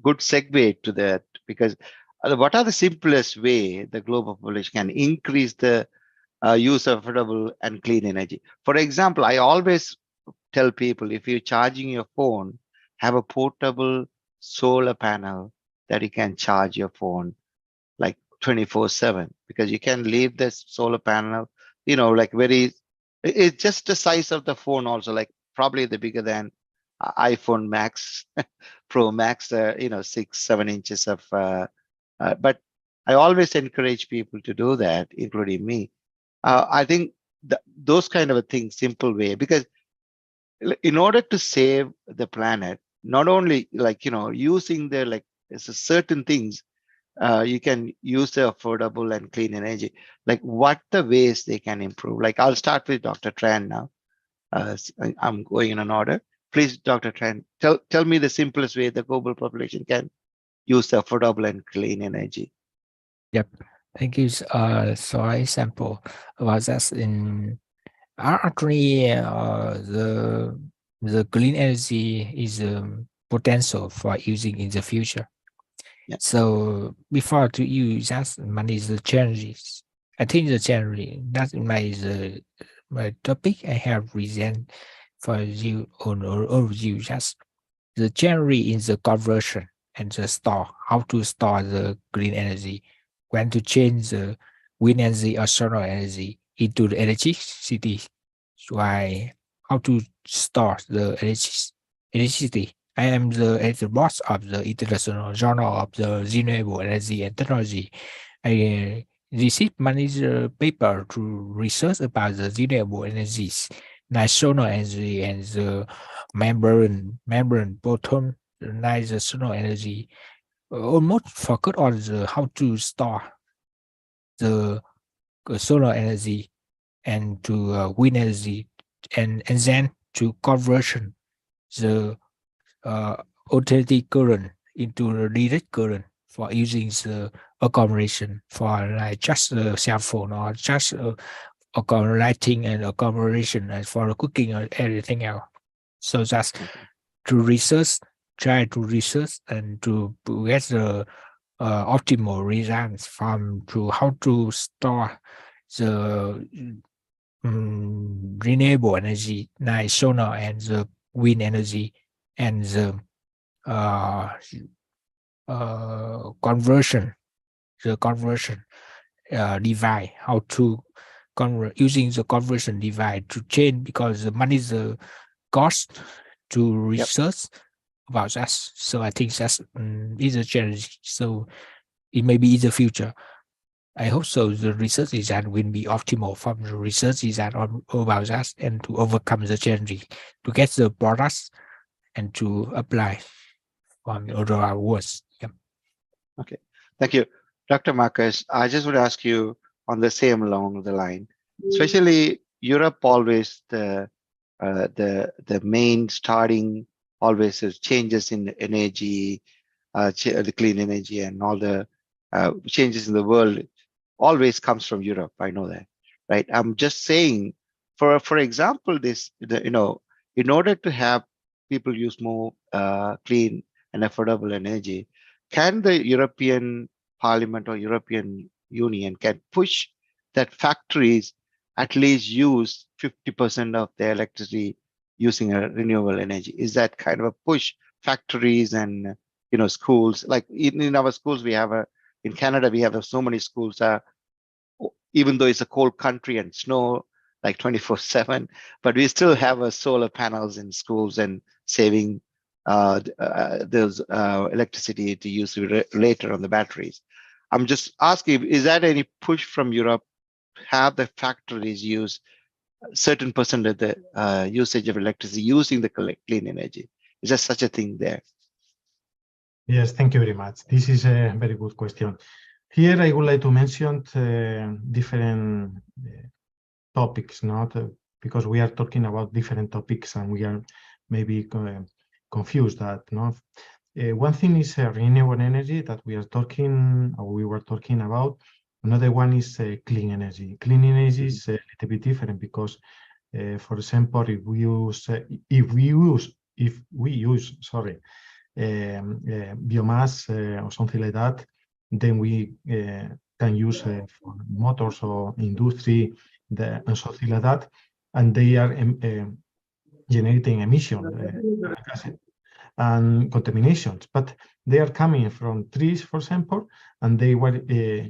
good segue to that, because what are the simplest way the global population can increase the use of affordable and clean energy? For example, I always tell people, if you're charging your phone, have a portable solar panel that you can charge your phone like 24/7, because you can leave this solar panel, like it's just the size of the phone also, like probably the bigger than iPhone Max, Pro Max, 6-7 inches of, but I always encourage people to do that, including me. I think those kind of a thing, simple way, because in order to save the planet, not only using certain things, you can use the affordable and clean energy. Like what the ways they can improve? Like I'll start with Dr. Tran now. I'm going in an order. Please, Dr. Tran, tell me the simplest way the global population can use the affordable and clean energy. Yep. Thank you. So example about that in actually the clean energy is potential for using in the future. Yeah. So before to use that money is the challenges. I think the challenge that's my topic I have present for you on overview just the challenge in the conversion and the store, how to store the green energy, when to change the wind energy or solar energy into the electricity. Why how to store the electricity. I am the boss of the International Journal of the Renewable Energy and Technology. I received manager paper to research about the renewable energies, national energy, and the membrane bottom national energy. Almost focus on the how to store the solar energy and to wind energy, and then to conversion the alternating current into the direct current for using the accommodation for like just a cell phone or just lighting and accommodation and for cooking or everything else. So that's to try to research and to get the optimal results from to how to store the renewable energy like solar and the wind energy and the conversion device, how to convert using the conversion device to change, because the money is the cost to research about that. So I think that's is a challenge. So it may be in the future. I hope so. The research design will be optimal from the research design about that, and to overcome the challenge, to get the products and to apply on other words. Yeah. Okay, thank you. Dr. Marcus, I just would ask you on the same along the line, especially Europe always the main starting always is changes in energy, the clean energy and all the changes in the world always comes from Europe. I know that, right? I'm just saying, for example, in order to have people use more clean and affordable energy, can the European Parliament or European Union can push that factories at least use 50% of their electricity using a renewable energy? Is that kind of a push factories and schools? Like in our schools, we have in Canada, we have so many schools, even though it's a cold country and snow like 24/7, but we still have solar panels in schools and saving those electricity to use later on the batteries. I'm just asking, is that any push from Europe to have the factories use a certain percent of the usage of electricity using the clean energy? Is there such a thing there? Yes, thank you very much. This is a very good question. Here, I would like to mention different topics, because we are talking about different topics and we are maybe confused that. One thing is renewable energy that we were talking about. Another one is clean energy. Clean energy is a little bit different because, for example, if we use biomass or something like that, then we can use for motors or industry and something like that, and they are generating emission and contaminations, but they are coming from trees, for example, and they were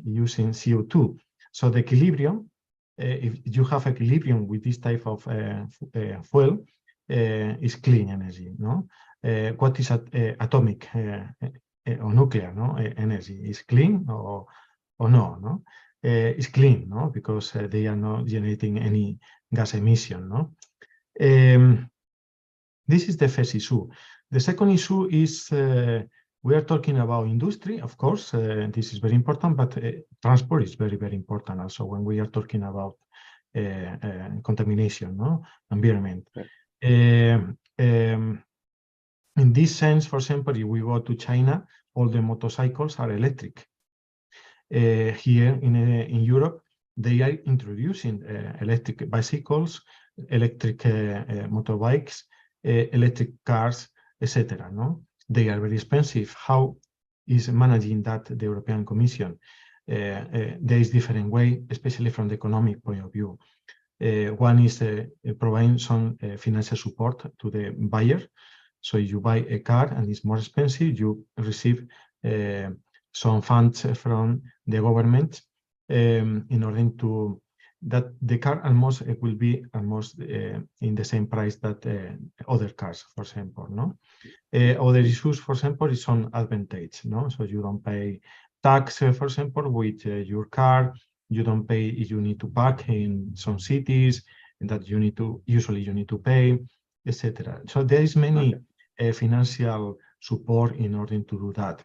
using CO2. So the equilibrium, if you have equilibrium with this type of fuel, is clean energy. What is atomic or nuclear energy? Is clean or no? It's clean, because they are not generating any gas emission. This is the first issue. The second issue is we are talking about industry, of course. This is very important, but transport is very, very important also when we are talking about contamination, environment. In this sense, for example, if we go to China, all the motorcycles are electric. Here in Europe, they are introducing electric bicycles, electric motorbikes, electric cars, etc. They are very expensive. How is managing that the European Commission? There is different way, especially from the economic point of view. One is providing some financial support to the buyer. So if you buy a car and it's more expensive, you receive some funds from the government in order to that the car almost will be almost in the same price that other cars, for example. Other issues, for example, is some advantage. So you don't pay tax, for example, with your car. You don't pay if you need to park in some cities, and that usually you need to pay, etc. So there is many financial support in order to do that.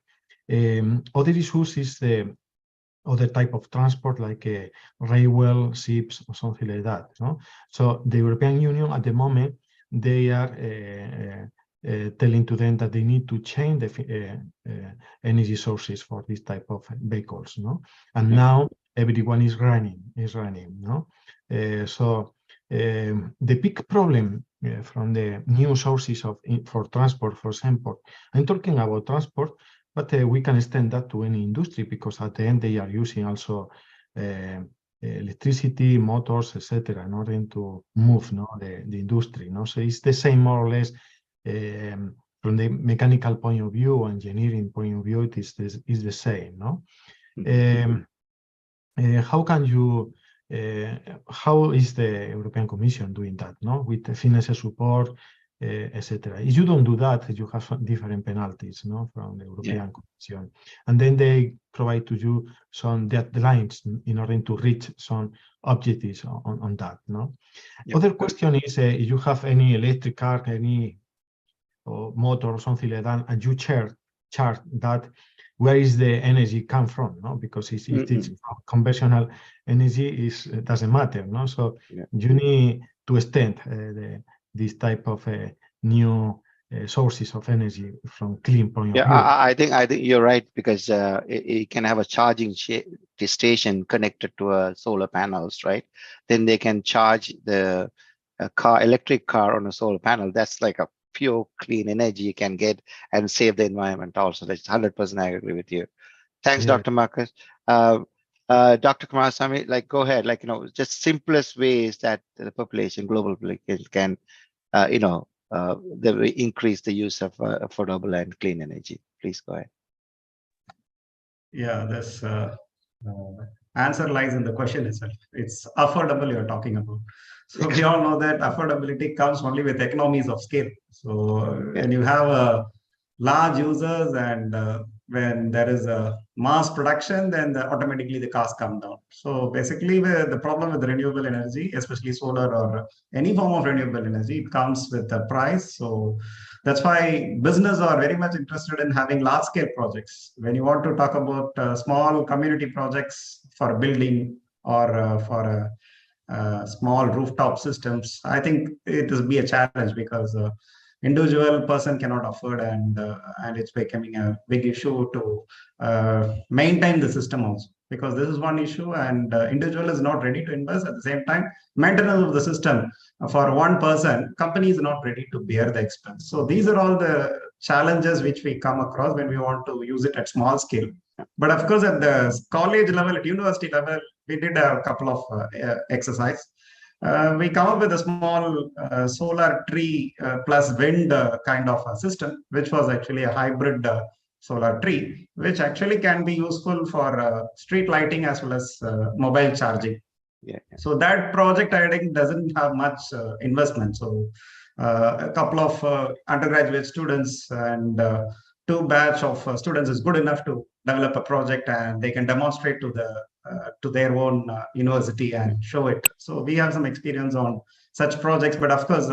Other issues is the other type of transport, like railway, ships, or something like that. So the European Union at the moment, they are telling to them that they need to change the energy sources for this type of vehicles. And now everyone is running. So the big problem from the new sources for transport, for example, I'm talking about transport, but we can extend that to any industry, because at the end they are using also electricity, motors, etc., in order to move the industry. So it's the same more or less from the mechanical point of view, engineering point of view, it is the same, no? How can you, how is the European Commission doing that, no? With the financial support, etc. If you don't do that, you have some different penalties, no, from the European Commission, and then they provide to you some deadlines in order to reach some objectives on that, no. Other question is if you have any electric car, any motor or something like that, and you charge that, where is the energy come from, no? Because if it's conventional energy, it doesn't matter, no? So you need to extend this type of new sources of energy from clean point of view. I think you're right, because it can have a charging station connected to a solar panels, right? Then they can charge the electric car on a solar panel. That's like a pure clean energy you can get and save the environment also. That's 100%. I agree with you. Thanks, Dr. Marcus. Dr. Kumarasamy, like, go ahead, like, just simplest ways that the population, global population can, increase the use of affordable and clean energy. Please go ahead. Yeah, this answer lies in the question itself. It's affordable you're talking about. So we all know that affordability comes only with economies of scale. So when you have large users and when there is a mass production, then automatically the costs come down. So basically the problem with renewable energy, especially solar or any form of renewable energy, it comes with a price. So that's why business are very much interested in having large scale projects. When you want to talk about small community projects for building or for small rooftop systems, I think it will be a challenge, because individual person cannot afford, and it's becoming a big issue to maintain the system also, because this is one issue, and individual is not ready to invest. At the same time, maintenance of the system for one person, company is not ready to bear the expense. So these are all the challenges which we come across when we want to use it at small scale. But of course, at the college level, at university level, we did a couple of exercise. We come up with a small solar tree plus wind kind of a system, which was actually a hybrid solar tree, which actually can be useful for street lighting as well as mobile charging. So that project, I think, doesn't have much investment. So a couple of undergraduate students and 2 batch of students is good enough to develop a project, and they can demonstrate to their own university and show it. So we have some experience on such projects, but of course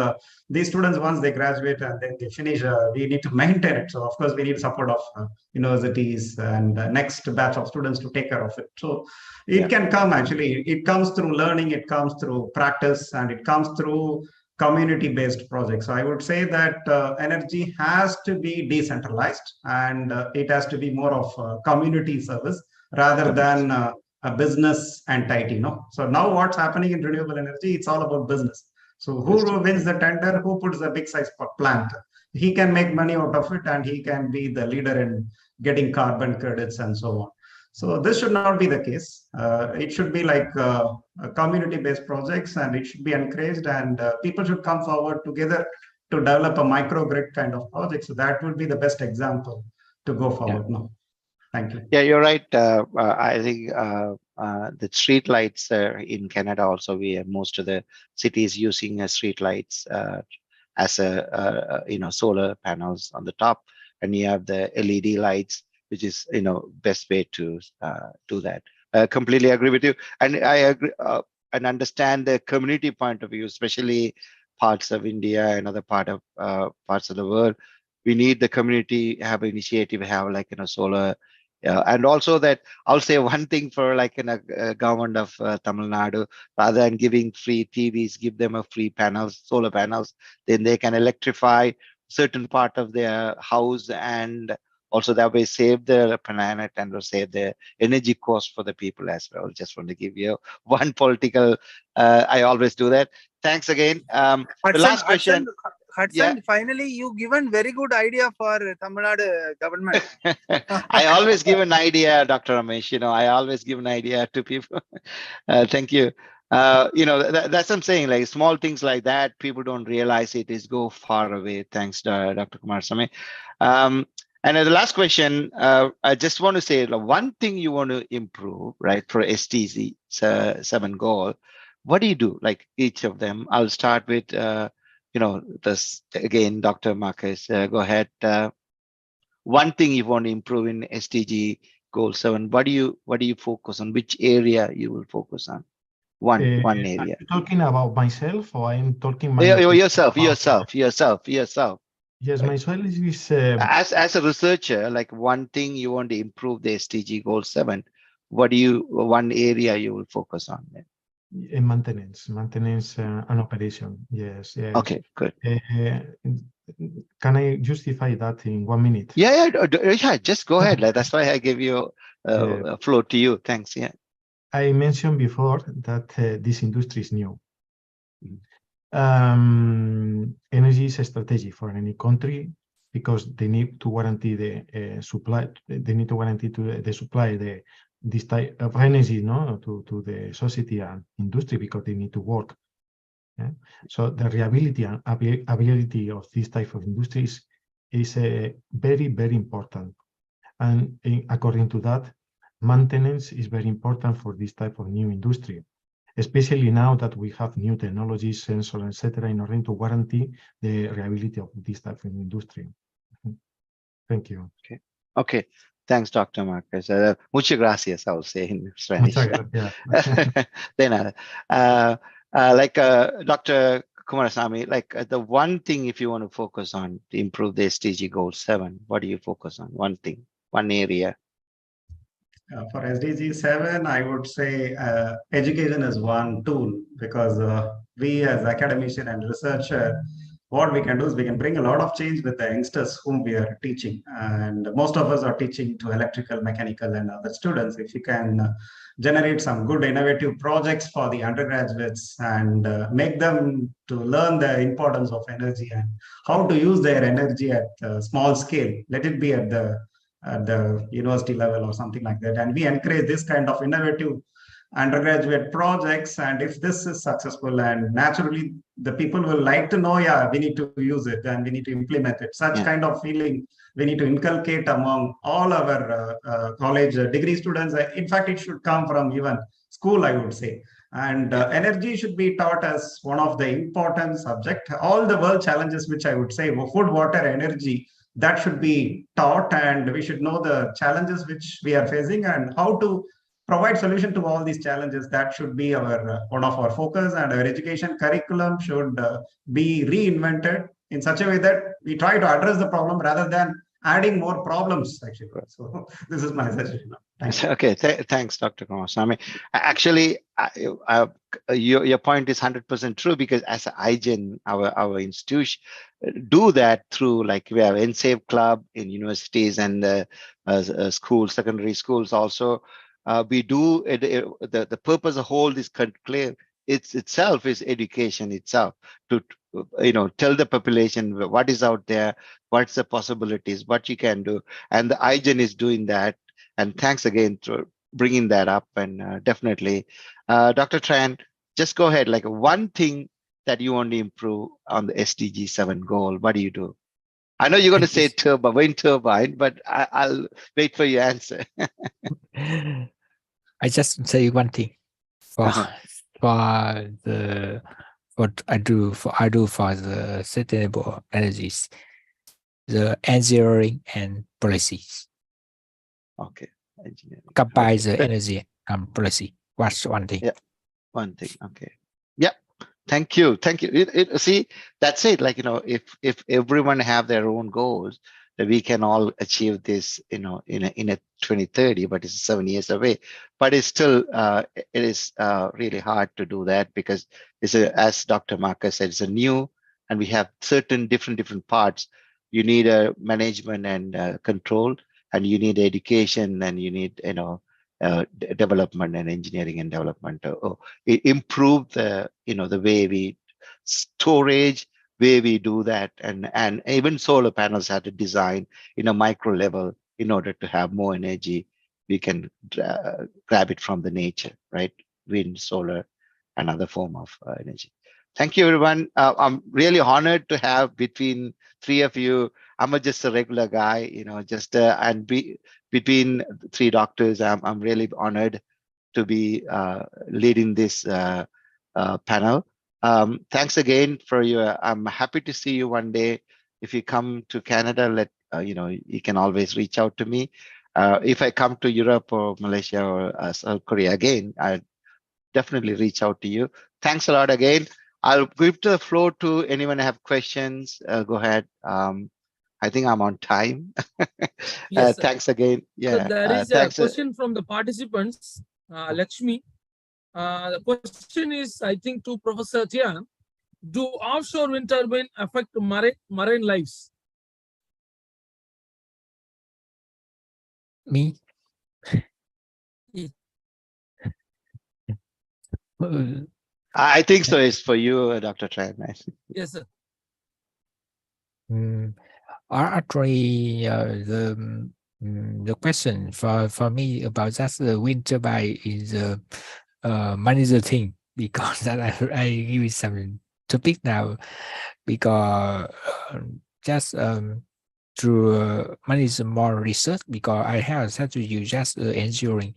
these students, once they graduate and then they finish, we need to maintain it. So of course we need support of universities and next batch of students to take care of it. So it can come, actually it comes through learning, it comes through practice, and it comes through community-based projects. So I would say that energy has to be decentralized, and it has to be more of a community service rather than a business entity. So now what's happening in renewable energy, it's all about business. So who wins the tender, who puts a big size plant, he can make money out of it, and he can be the leader in getting carbon credits and so on. So this should not be the case. It should be like community-based projects, and it should be encouraged, and people should come forward together to develop a microgrid kind of project. So that would be the best example to go forward now. Thank you. Yeah, you're right. I think the street lights in Canada also, we have most of the cities using street lights as solar panels on the top, and you have the LED lights, which is best way to do that. Completely agree with you, and I agree and understand the community point of view, especially parts of India and other parts of the world. We need the community have initiative, have like solar. And also that I'll say one thing for like government of Tamil Nadu, rather than giving free TVs, give them a free solar panels, then they can electrify certain part of their house, and also that way save the planet and save the energy cost for the people as well. Just want to give you one political, I always do that. Thanks again. The last question. Hudson, finally, you given very good idea for Tamil Nadu government. I always give an idea, Dr. Ramesh. I always give an idea to people. Thank you. That's what I'm saying. Like small things like that, people don't realize it is go far away. Thanks, Dr. Kumarasamy. And the last question, I just want to say one thing you want to improve, right, for STZ 7 goal. What do you do? Like each of them. I'll start with, this again, Dr. Marcus. Go ahead. One thing you want to improve in SDG goal 7. What do you focus on? Which area you will focus on? One area. Are you talking about myself, or I'm talking Yourself. Yes, myself is As a researcher, like one thing you want to improve the SDG goal 7. One area you will focus on? maintenance and operation. Yes. Okay, good. Can I justify that in 1 minute? Yeah. Just go ahead. That's why I gave you a floor to you. Thanks. Yeah. I mentioned before that this industry is new. Energy is a strategy for any country because they need to guarantee the supply. They need to guarantee the supply this type of energy, to the society and industry, because they need to work. Yeah? So the reliability and availability of this type of industries is very, very important. And according to that, maintenance is very important for this type of new industry, especially now that we have new technologies, sensors, etc., in order to guarantee the reliability of this type of industry. Thank you. Okay. Thanks, Dr. Marcus. Muchas gracias, I will say in Spanish. Then, Dr. Kumarasamy, the one thing if you want to focus on to improve the SDG goal 7, what do you focus on? One thing, one area. For SDG 7, I would say education is one tool, because we as academician and researcher, what we can do is we can bring a lot of change with the youngsters whom we are teaching. And most of us are teaching to electrical, mechanical, and other students. If you can generate some good innovative projects for the undergraduates and make them to learn the importance of energy and how to use their energy at small scale, let it be at the university level or something like that. And we encourage this kind of innovative undergraduate projects. And if this is successful, and naturally the people will like to know, we need to use it and we need to implement it. Such kind of feeling we need to inculcate among all our college degree students. In fact, it should come from even school, I would say. And energy should be taught as one of the important subject. All the world challenges, which I would say food, water, energy, that should be taught, and we should know the challenges which we are facing and how to provide solution to all these challenges. That should be our one of our focus, and our education curriculum should be reinvented in such a way that we try to address the problem rather than adding more problems, actually. So this is my suggestion. Okay, thanks, Dr. Kumarasamy. Actually, your point is 100% true, because as an Igen, our institution do that through, like, we have NSAVE club in universities and schools, secondary schools also. We do the purpose of whole this conclave itself is education itself, to tell the population what is out there, what's the possibilities, what you can do, and the Igen is doing that. And thanks again for bringing that up. And definitely, Dr. Tran, just go ahead. Like one thing that you want to improve on the SDG 7 goal, what do you do? I know you're going to say wind turbine, but I'll wait for your answer. I just say one thing for what I do for the sustainable energies, the engineering and policies. Okay, engineering. Combine the energy and policy. What's one thing? Yeah, one thing. Okay. Yeah. Thank you. See, that's it. Like, if everyone have their own goals, that we can all achieve this, in a 2030, but it's 7 years away. But it's still, it is really hard to do that, because as Dr. Marcus said, it's a new, and we have certain different parts. You need a management and control, and you need education, and you need, development and engineering and development. Improve the, the way we storage, way we do that, and even solar panels have to design in a micro level in order to have more energy. We can grab it from the nature, right? Wind, solar, another form of energy. Thank you, everyone. I'm really honored to have between three of you. I'm just a regular guy, just between three doctors, I'm really honored to be leading this panel. Thanks again for your. I'm happy to see you one day. If you come to Canada, you can always reach out to me. If I come to Europe or Malaysia or South Korea again, I definitely reach out to you. Thanks a lot again. I'll give the floor to anyone who have questions. Go ahead. I think I'm on time. Yes, sir. Thanks again. So Yeah. there is a Thanks. question from the participants, Lakshmi. The question is, I think, to Professor Tia. Do offshore wind turbine affect marine lives? Me? I think so. It's for you, Dr. Tran. Yes, sir. Actually, the question for me about that the wind turbine is manager thing, because that I give you some topic now, because just to manage more research, because I have said to you just ensuring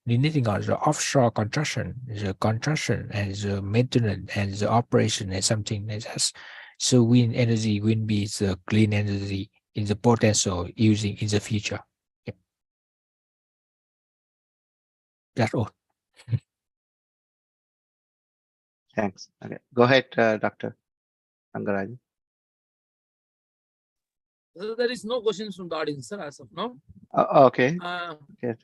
the needing of the offshore construction and the maintenance and the operation and something like that. So wind energy will be the clean energy in the potential using in the future. Yep. That's all. Thanks. Okay. Go ahead, Dr. Angaraj. There is no questions from the audience, sir, as of now. Okay. Okay.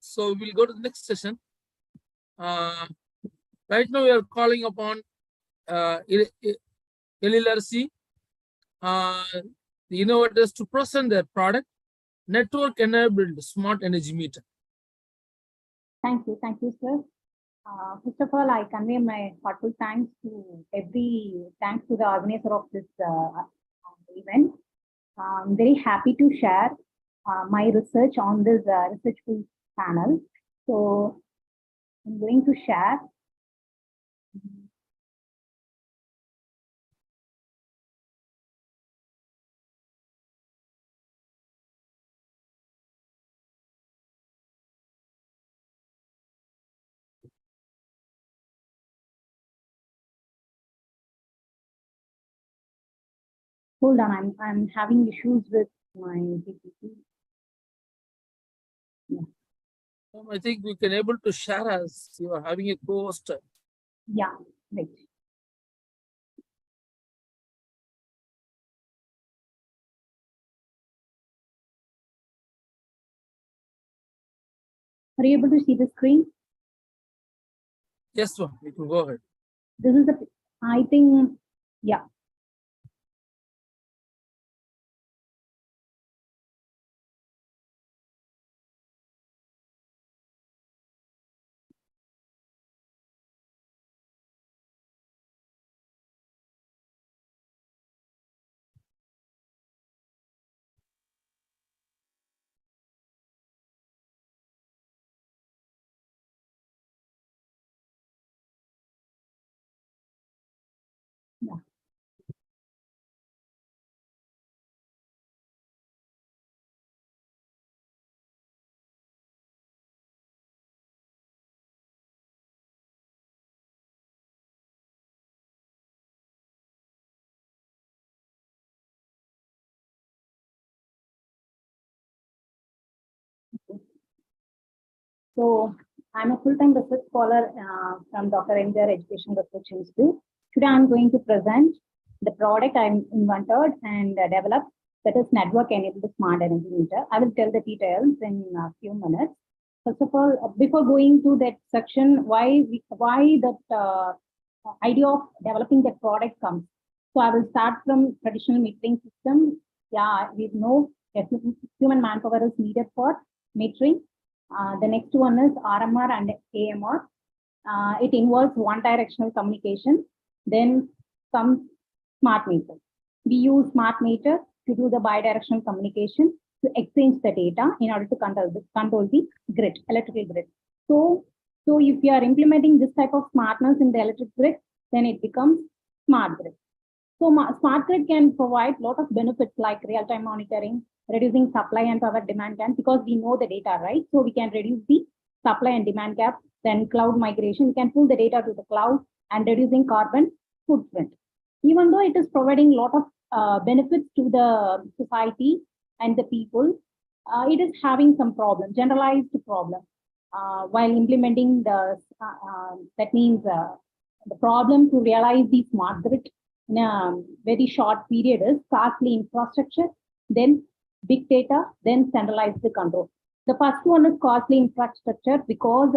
So we'll go to the next session. Right now we are calling upon LLRC, the innovators, to present their product, network-enabled smart energy meter. Thank you, sir. First of all, I convey my heartfelt thanks to the organizer of this event. I'm very happy to share my research on this researchful panel. So I'm going to share. Hold on, I'm having issues with my PPT. Yeah. I think we can able to share as you are having a co-host. Yeah, right. Are you able to see the screen? Yes, sir. We can go ahead. This is the, I think, yeah. Yeah. So I'm a full-time research scholar from Dr. MJR Education Research Institute. Today I'm going to present the product I'm invented and developed, that is network-enabled smart energy meter. I will tell the details in a few minutes. First of all, before going to that section, why that idea of developing that product comes. So I will start from traditional metering system. Yeah, we know that human manpower is needed for metering. The next one is RMR and AMR. It involves one-directional communication. Then comes smart meter. We use smart meter to do the bidirectional communication to exchange the data in order to control the grid, electrical grid. So So if you are implementing this type of smartness in the electric grid, then it becomes smart grid. So smart grid can provide a lot of benefits like real-time monitoring, reducing supply and power demand gap, because we know the data, right? So we can reduce the supply and demand gap. Then cloud migration, we can pull the data to the cloud and reducing carbon footprint. Even though it is providing a lot of benefits to the society and the people, it is having some problem, generalized problem. While implementing the, that means the problem to realize the smart grid in a very short period is costly infrastructure, then big data, then centralized control. The first one is costly infrastructure because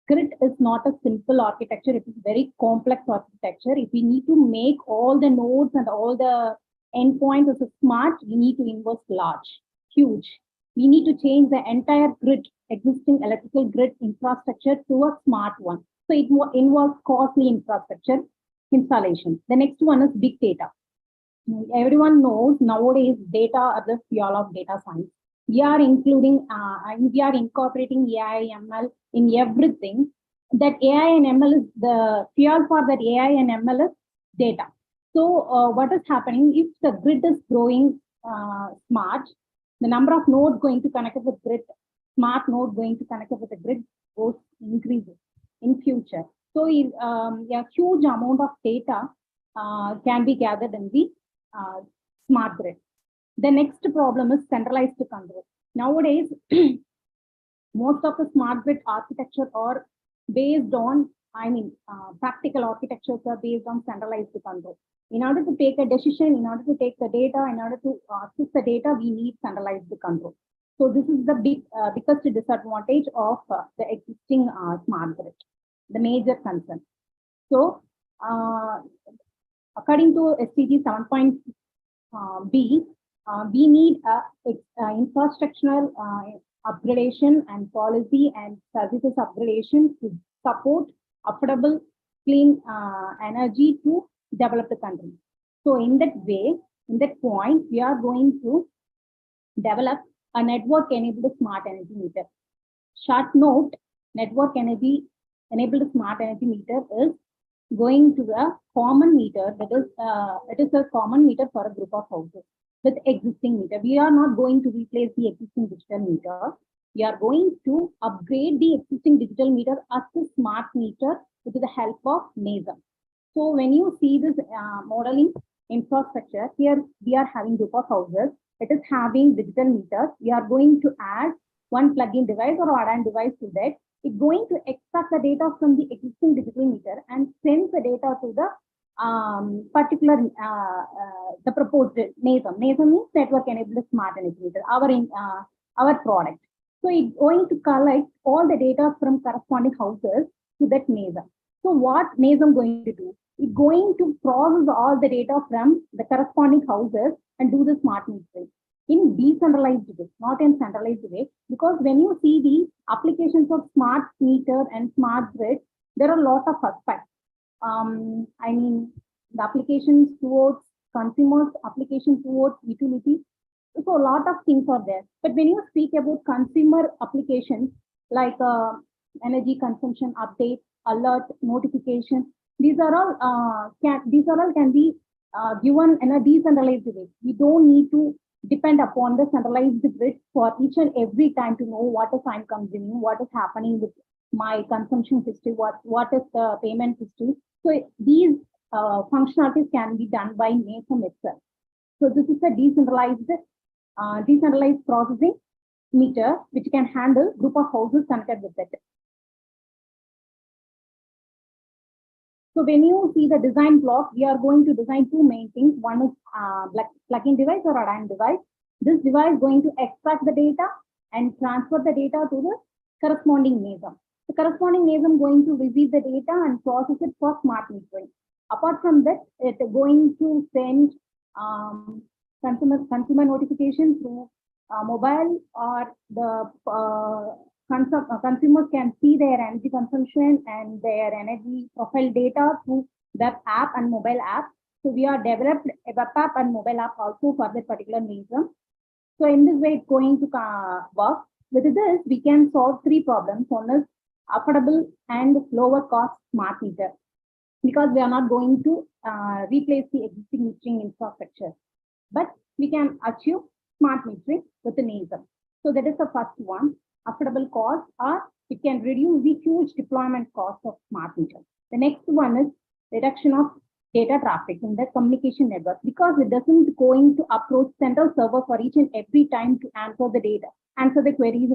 grid is not a simple architecture, it is very complex architecture. If we need to make all the nodes and all the endpoints as smart, we need to invest large, huge. We need to change the entire grid, existing electrical grid infrastructure to a smart one. So it involves costly infrastructure installation. The next one is big data. Everyone knows nowadays data are the fuel of data science. We are including, we are incorporating AI, ML in everything. That AI and ML is the fuel for that AI and ML is data. So what is happening if the grid is growing smart, the number of nodes going to connect with the grid, smart node going to connect with the grid goes increases in future. So a huge amount of data can be gathered in the smart grid. The next problem is centralized control. Nowadays, most of the smart grid architecture are based on, practical architectures are based on centralized control. In order to take a decision, in order to take the data, in order to access the data, we need centralized control. So this is the biggest disadvantage of the existing smart grid, the major concern. So according to SDG 7.B, we need infrastructural upgradation and policy and services upgradation to support affordable clean energy to develop the country. So in that way, in that point, we are going to develop a network-enabled smart energy meter. Short note, network-enabled smart energy meter is going to a common meter, that is, it is a common meter for a group of houses with existing meter. We are not going to replace the existing digital meter. We are going to upgrade the existing digital meter as a smart meter with the help of NASM. So when you see this modeling infrastructure, here we are having group of houses. It is having digital meters. We are going to add one plug-in device or add-on device to that. It's going to extract the data from the existing digital meter and send the data to the particular, the proposed NASM. NASM means network-enabled smart energy meter, our product. So it's going to collect all the data from corresponding houses to that NASM. So what NASM going to do? It's going to process all the data from the corresponding houses and do the smart metering in decentralized way, not in centralized way. Because when you see the applications of smart meter and smart grid, there are a lot of aspects. The applications towards consumers, applications towards utility. So a lot of things are there. But when you speak about consumer applications like energy consumption update, alert, notification, these are all can be given in a decentralized way. We don't need to depend upon the centralized grid for each and every time to know what is I'm consuming, what is happening with my consumption history, what is the payment history. So these functionalities can be done by NASM itself. So this is a decentralized processing meter which can handle group of houses connected with it. So when you see the design block, we are going to design two main things. One is plug-in device or add-on device. This device is going to extract the data and transfer the data to the corresponding NASM. The corresponding NASM going to receive the data and process it for smart metering. Apart from that, it's going to send consumer notification through mobile, or the consumers can see their energy consumption and their energy profile data through web app and mobile app. So we are developed a web app and mobile app also for that particular NASM. So in this way, it's going to work. With this, we can solve three problems. One is affordable and lower cost smart meter, because we are not going to replace the existing metering infrastructure, but we can achieve smart metering with the NASM. So that is the first one, affordable cost, or it can reduce the huge deployment cost of smart meters. The next one is reduction of data traffic in the communication network, because it doesn't going to approach central server for each and every time to answer the queries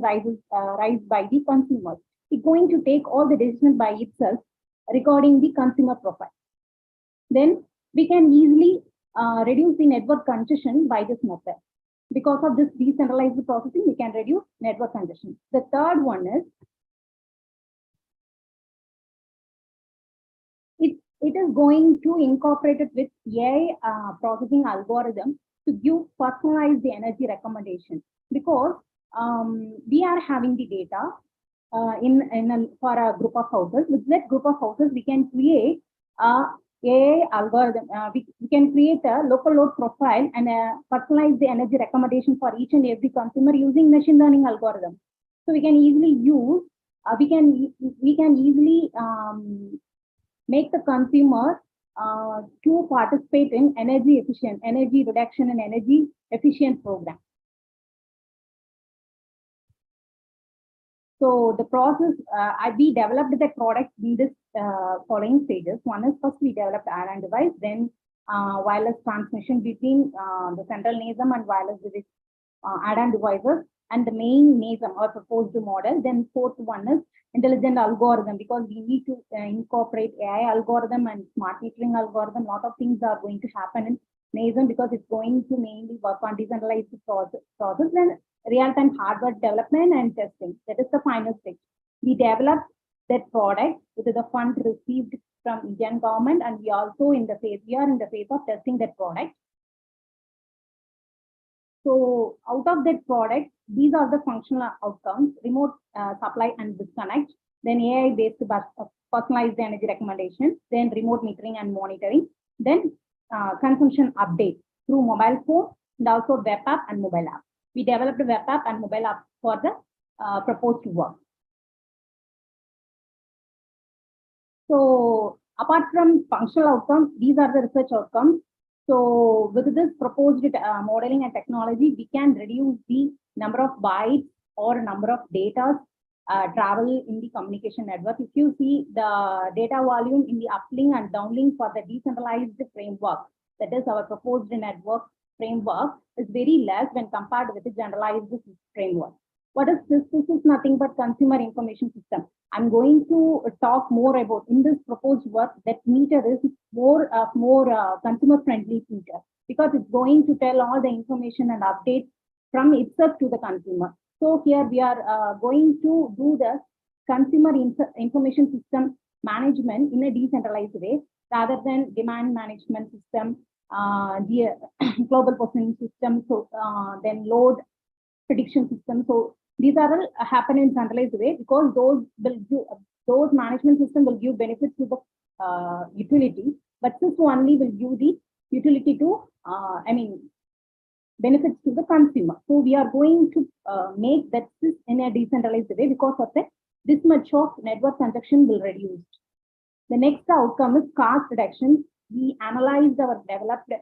raised by the consumers. It's going to take all the decisions by itself regarding the consumer profile. Then we can easily reduce the network congestion by this method. Because of this decentralized processing, we can reduce network congestion. The third one is it is going to incorporate it with AI processing algorithm to give personalized energy recommendation, because we are having the data for a group of houses. With that group of houses, we can create AI algorithm. We can create a local load profile and personalize the energy recommendation for each and every consumer using machine learning algorithm. So we can easily use. We can easily make the consumer to participate in energy reduction and energy efficient program. So the process, we developed the product in this following stages. One is first we developed add-on device, then wireless transmission between the central NASM and wireless add-on devices, and the main NASM or proposed model. Then fourth one is intelligent algorithm, because we need to incorporate AI algorithm and smart metering algorithm. A lot of things are going to happen in NASM, because it's going to mainly work on decentralized process and real-time hardware development and testing. That is the final stage. We developed that product with the fund received from Indian government, and we also in the phase of testing that product. So out of that product, these are the functional outcomes: remote supply and disconnect, then AI-based personalized energy recommendation, then remote metering and monitoring, then consumption update through mobile phone, and also web app and mobile app. We developed a web app and mobile app for the proposed work. So apart from functional outcomes, these are the research outcomes. So with this proposed modeling and technology, we can reduce the number of bytes or number of data travel in the communication network. If you see the data volume in the uplink and downlink for the decentralized framework, that is our proposed network framework, is very less when compared with the generalized framework. What is this? This is nothing but consumer information system. I'm going to talk more about in this proposed work that meter is more consumer friendly meter, because it's going to tell all the information and updates from itself to the consumer. So here we are going to do the consumer information system management in a decentralized way, rather than demand management system, the global positioning system, so then load prediction system. So these are all happen in centralized way, because those management system will give benefits to the utility, but this only will give the utility to benefits to the consumer. So we are going to make that this in a decentralized way, because of that this much of network congestion will reduce. The next outcome is cost reduction. We analyzed our developed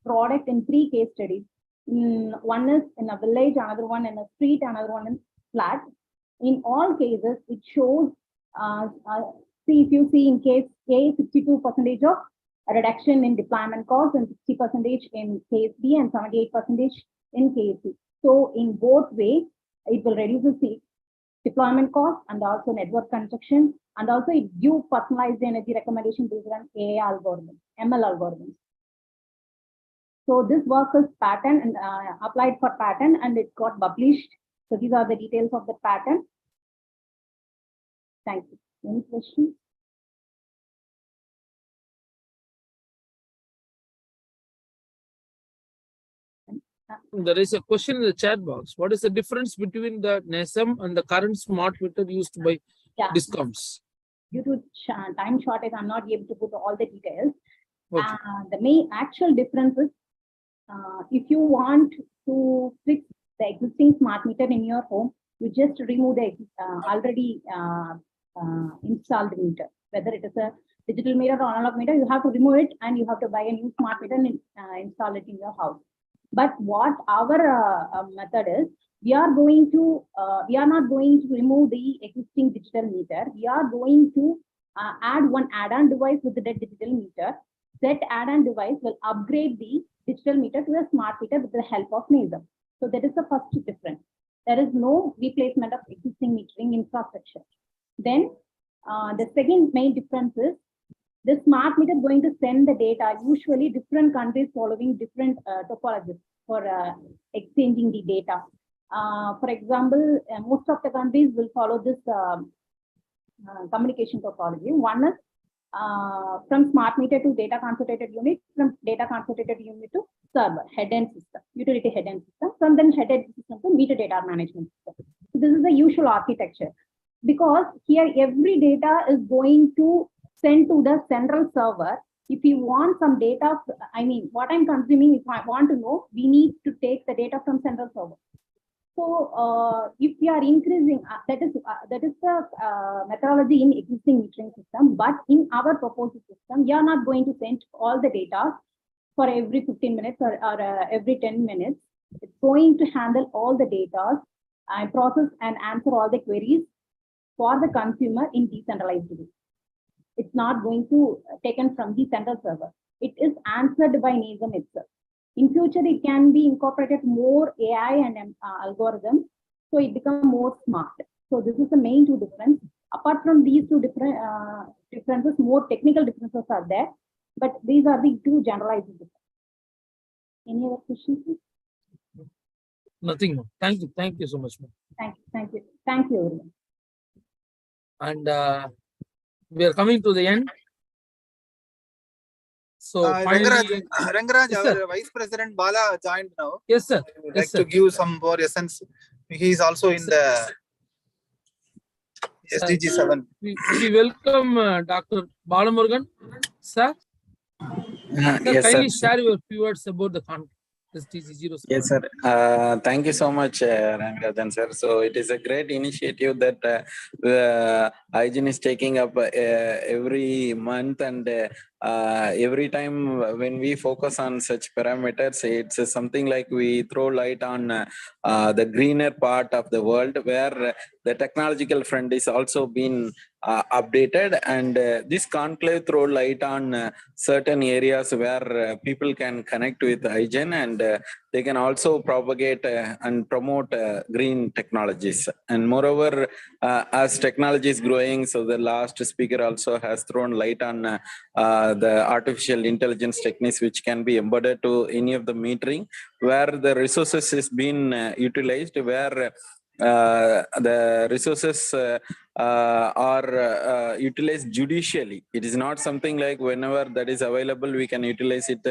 product in 3 case studies. One is in a village, another one in a street, another one in flat. In all cases, it shows, see, if you see in case A, 62% of reduction in deployment cost, and 60% in case B, and 78% in case C. So in both ways, it will reduce the deployment cost and also network congestion, and also it gives personalized energy recommendation based on AI algorithms, ML algorithms. So this work is patent and applied for patent, and it got published. So these are the details of the patent. Thank you. Any questions? There is a question in the chat box. What is the difference between the NASM and the current smart meter used by discoms? Due to time shortage, I'm not able to put all the details. Okay. The main actual difference is, if you want to fix the existing smart meter in your home, you just remove the already installed meter. Whether it is a digital meter or analog meter, you have to remove it and you have to buy a new smart meter and install it in your house. But what our method is, we are not going to remove the existing digital meter. We are going to add one add-on device with the digital meter. That add-on device will upgrade the digital meter to a smart meter with the help of NASM. So that is the first difference. There is no replacement of existing metering infrastructure. Then the second main difference is the smart meter is going to send the data. Usually different countries following different topologies for exchanging the data. For example, most of the countries will follow this communication topology. One is from smart meter to data concentrated unit, from data concentrated unit to server, head-end system, utility head-end system, from then head-end system to meter data management system. So this is the usual architecture. Because here every data is going to send to the central server. If you want some data, I mean, what I'm consuming, if I want to know, we need to take the data from central server. So if we are increasing, that is the methodology in existing metering system, but in our proposed system, we are not going to send all the data for every 15 minutes or every 10 minutes. It's going to handle all the data and process and answer all the queries for the consumer in decentralized way. It's not going to taken from the central server. It is answered by NASM itself. In future, it can be incorporated more AI and algorithms, so it becomes more smart. So this is the main two differences. Apart from these two differences, more technical differences are there, but these are the two generalized differences. Any other questions? Nothing more. Thank you so much, ma'am. Thank you, everyone. And we are coming to the end. So Rangaraj, yes, our Vice President Bala joined now. Yes, sir. I would like to give some more essence. He is also in the SDG 7. We welcome Dr. Balamurugan. Sir, Yes, kindly sir. share your few words about the SDG 07. Yes, sir. Thank you so much, Rangarajan, sir. So it is a great initiative that Igen is taking up every month, and every time when we focus on such parameters, it's something like we throw light on the greener part of the world, where the technological front is also been updated, and this conclave throw light on certain areas where people can connect with Igen, and they can also propagate and promote green technologies. And moreover, as technology is growing, so the last speaker also has thrown light on the artificial intelligence techniques which can be embedded to any of the metering, where the resources is being utilized, where the resources are utilized judicially. It is not something like whenever that is available, we can utilize it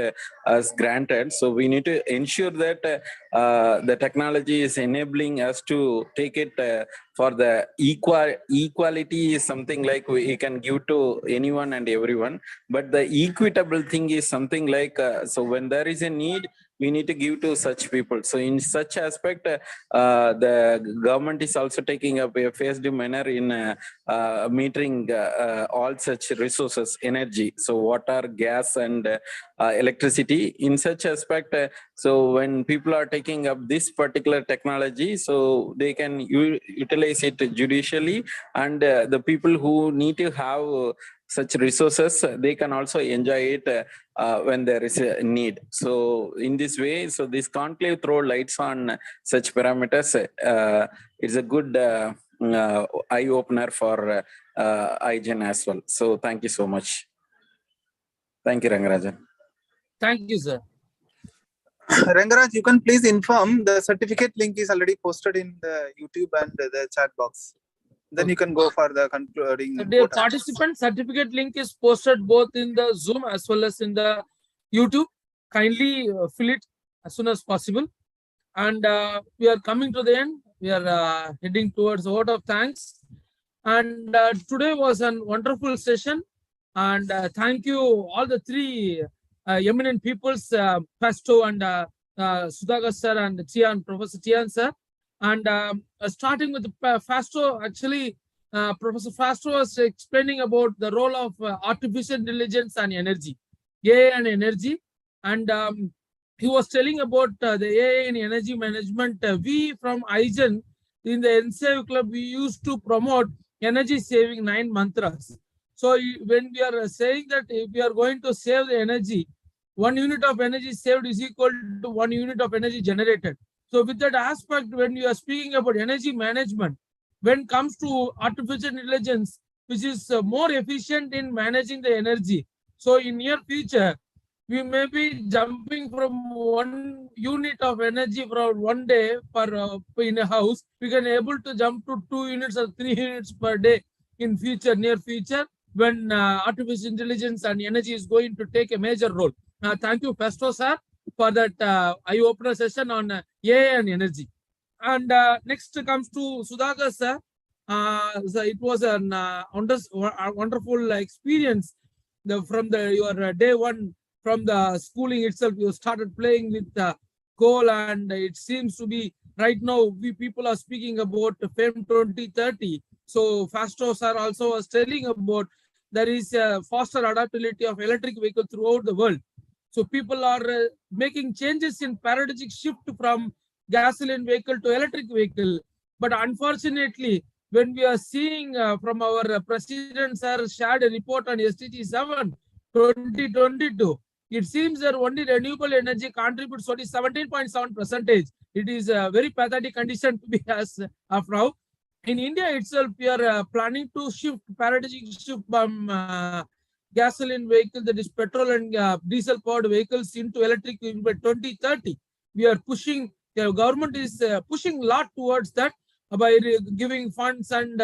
as granted. So we need to ensure that the technology is enabling us to take it for the equality is something like we can give to anyone and everyone. But the equitable thing is something like, so when there is a need, we need to give to such people. So in such aspect, the government is also taking up a phased manner in metering all such resources, energy, so water, gas, and electricity. In such aspect, so when people are taking up this particular technology, so they can utilize it judicially, and the people who need to have such resources, they can also enjoy it when there is a need. So in this way, so this conclave throw lights on such parameters. It's a good eye opener for Igen as well. So thank you so much. Thank you, Rangarajan. Thank you, sir. Rangaraj, you can please inform the certificate link is already posted in the YouTube and the chat box. Then you can go for the concluding. So dear participants, certificate link is posted both in the Zoom as well as in the YouTube. Kindly fill it as soon as possible. And we are coming to the end. We are heading towards a vote of thanks. And today was a wonderful session. And thank you all the three eminent peoples, Pasto and Sudhakar sir and Tian, Professor Tian sir. And starting with Pasto, actually, Professor Fastro was explaining about the role of artificial intelligence and energy, AI and energy, and he was telling about the AI and energy management. We from Igen in the NSAVE club, we used to promote energy saving 9 mantras. So when we are saying that if we are going to save the energy, 1 unit of energy saved is equal to 1 unit of energy generated. So with that aspect, when you are speaking about energy management, when it comes to artificial intelligence, which is more efficient in managing the energy. So in near future, we may be jumping from 1 unit of energy for 1 day per in a house. We can able to jump to 2 units or 3 units per day in future, near future, when artificial intelligence and energy is going to take a major role. Thank you, Pesto sir, for that eye-opener session on AI and energy. And next comes to Sudhakar sir. So it was an wonderful experience. From your day one, from the schooling itself, you started playing with coal, and it seems to be right now we people are speaking about FAME 2030. So Fastro sir also was telling about there is a faster adaptability of electric vehicle throughout the world. So people are making changes in paradigmatic shift from gasoline vehicle to electric vehicle. But unfortunately, when we are seeing from our president sir shared a report on SDG 7 2022, it seems that only renewable energy contributes only 17.7%. It is a very pathetic condition to be as of now. In India itself, we are planning to shift paradigmatic shift from gasoline vehicle, that is petrol and diesel powered vehicles, into electric vehicle by 2030. We are pushing, the government is pushing a lot towards that by giving funds and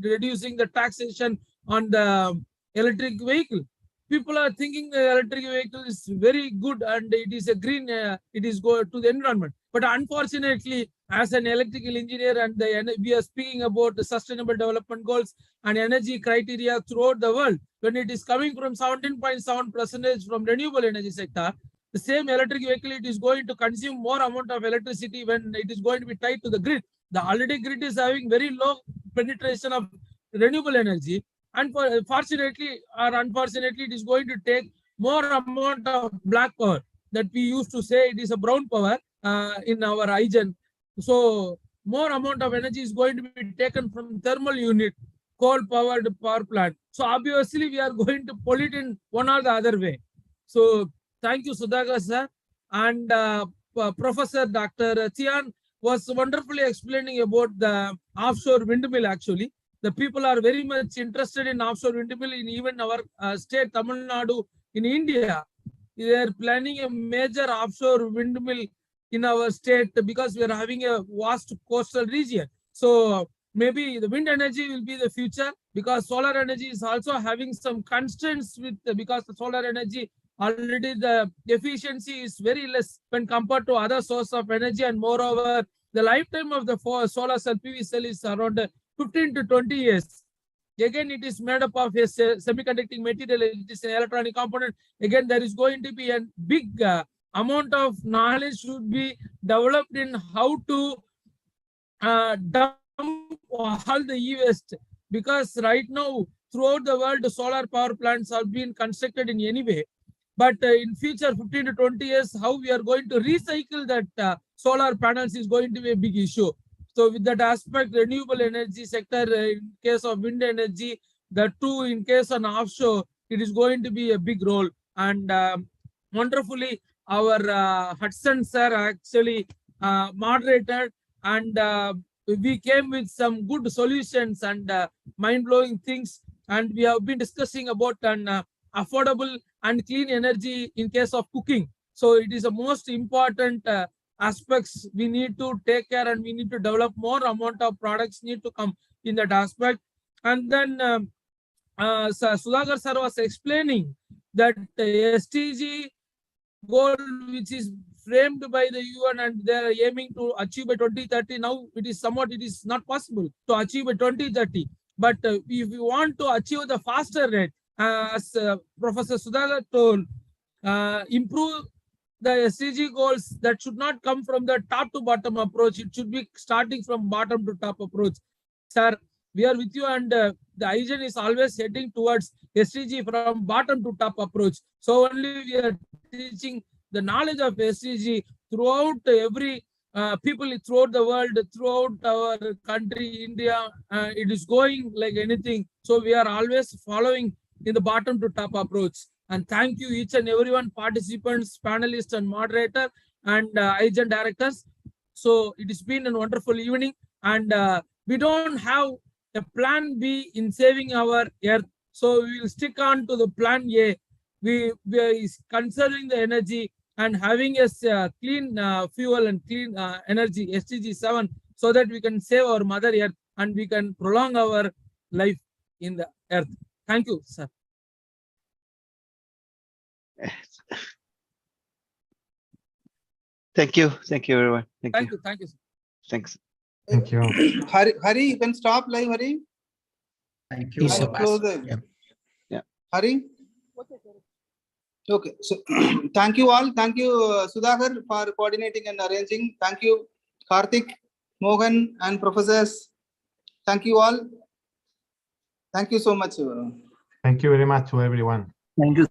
reducing the taxation on the electric vehicle. People are thinking the electric vehicle is very good and it is a green, it is good to the environment. But unfortunately, as an electrical engineer, and we are speaking about the sustainable development goals and energy criteria throughout the world, when it is coming from 17.7% from renewable energy sector, the same electric vehicle, it is going to consume more amount of electricity when it is going to be tied to the grid. The already grid is having very low penetration of renewable energy. And fortunately or unfortunately, it is going to take more amount of black power, that we used to say it is a brown power in our Igen. So more amount of energy is going to be taken from thermal unit, coal powered power plant. So obviously we are going to pollute in one or the other way. So thank you, Sudhakar sir. And Professor Dr. Tian was wonderfully explaining about the offshore windmill. Actually, the people are very much interested in offshore windmill in even our state, Tamil Nadu, in India. They are planning a major offshore windmill in our state because we are having a vast coastal region. So maybe the wind energy will be the future, because solar energy is also having some constraints with, because the solar energy already the efficiency is very less when compared to other source of energy, and moreover the lifetime of the solar cell PV cell is around 15 to 20 years. Again, it is made up of a semiconducting material. It is an electronic component. Again, there is going to be a big amount of knowledge should be developed in how to dump all the e-waste, because right now throughout the world solar power plants are being constructed in any way. But in future 15 to 20 years, how we are going to recycle that solar panels is going to be a big issue. So with that aspect, renewable energy sector, in case of wind energy, the two in case on offshore, it is going to be a big role. And wonderfully, our Hudson sir actually moderated, and we came with some good solutions and mind-blowing things. And we have been discussing about an affordable and clean energy in case of cooking. So it is the most important aspects we need to take care, and we need to develop more amount of products need to come in that aspect. And then Sudhakar sir was explaining that SDG goal, which is framed by the UN, and they are aiming to achieve by 2030. Now it is somewhat, it is not possible to achieve by 2030. But if we want to achieve the faster rate, as Professor Sudhakar told, improve the SDG goals, that should not come from the top to bottom approach. It should be starting from bottom to top approach. Sir, we are with you, and the Igen is always heading towards SDG from bottom to top approach. So only we are teaching the knowledge of SDG throughout every people throughout the world, throughout our country, India. It is going like anything. So we are always following in the bottom to top approach. And thank you each and everyone, participants, panelists, and moderator, and Igen directors. So it has been a wonderful evening, and we don't have a plan B in saving our earth. So we will stick on to the plan A. We are conserving the energy and having a clean fuel and clean energy, SDG 7, so that we can save our mother earth and we can prolong our life in the earth. Thank you, sir. Thank you everyone. Thank you, sir. Thanks. Thank you. Hari, you can stop live, Hari. Thank you. Close the. Yeah. Hari. Okay, so thank you all. Thank you, Sudhakar, for coordinating and arranging. Thank you, Karthik, Mohan, and professors. Thank you all. Thank you so much. Thank you very much to everyone. Thank you.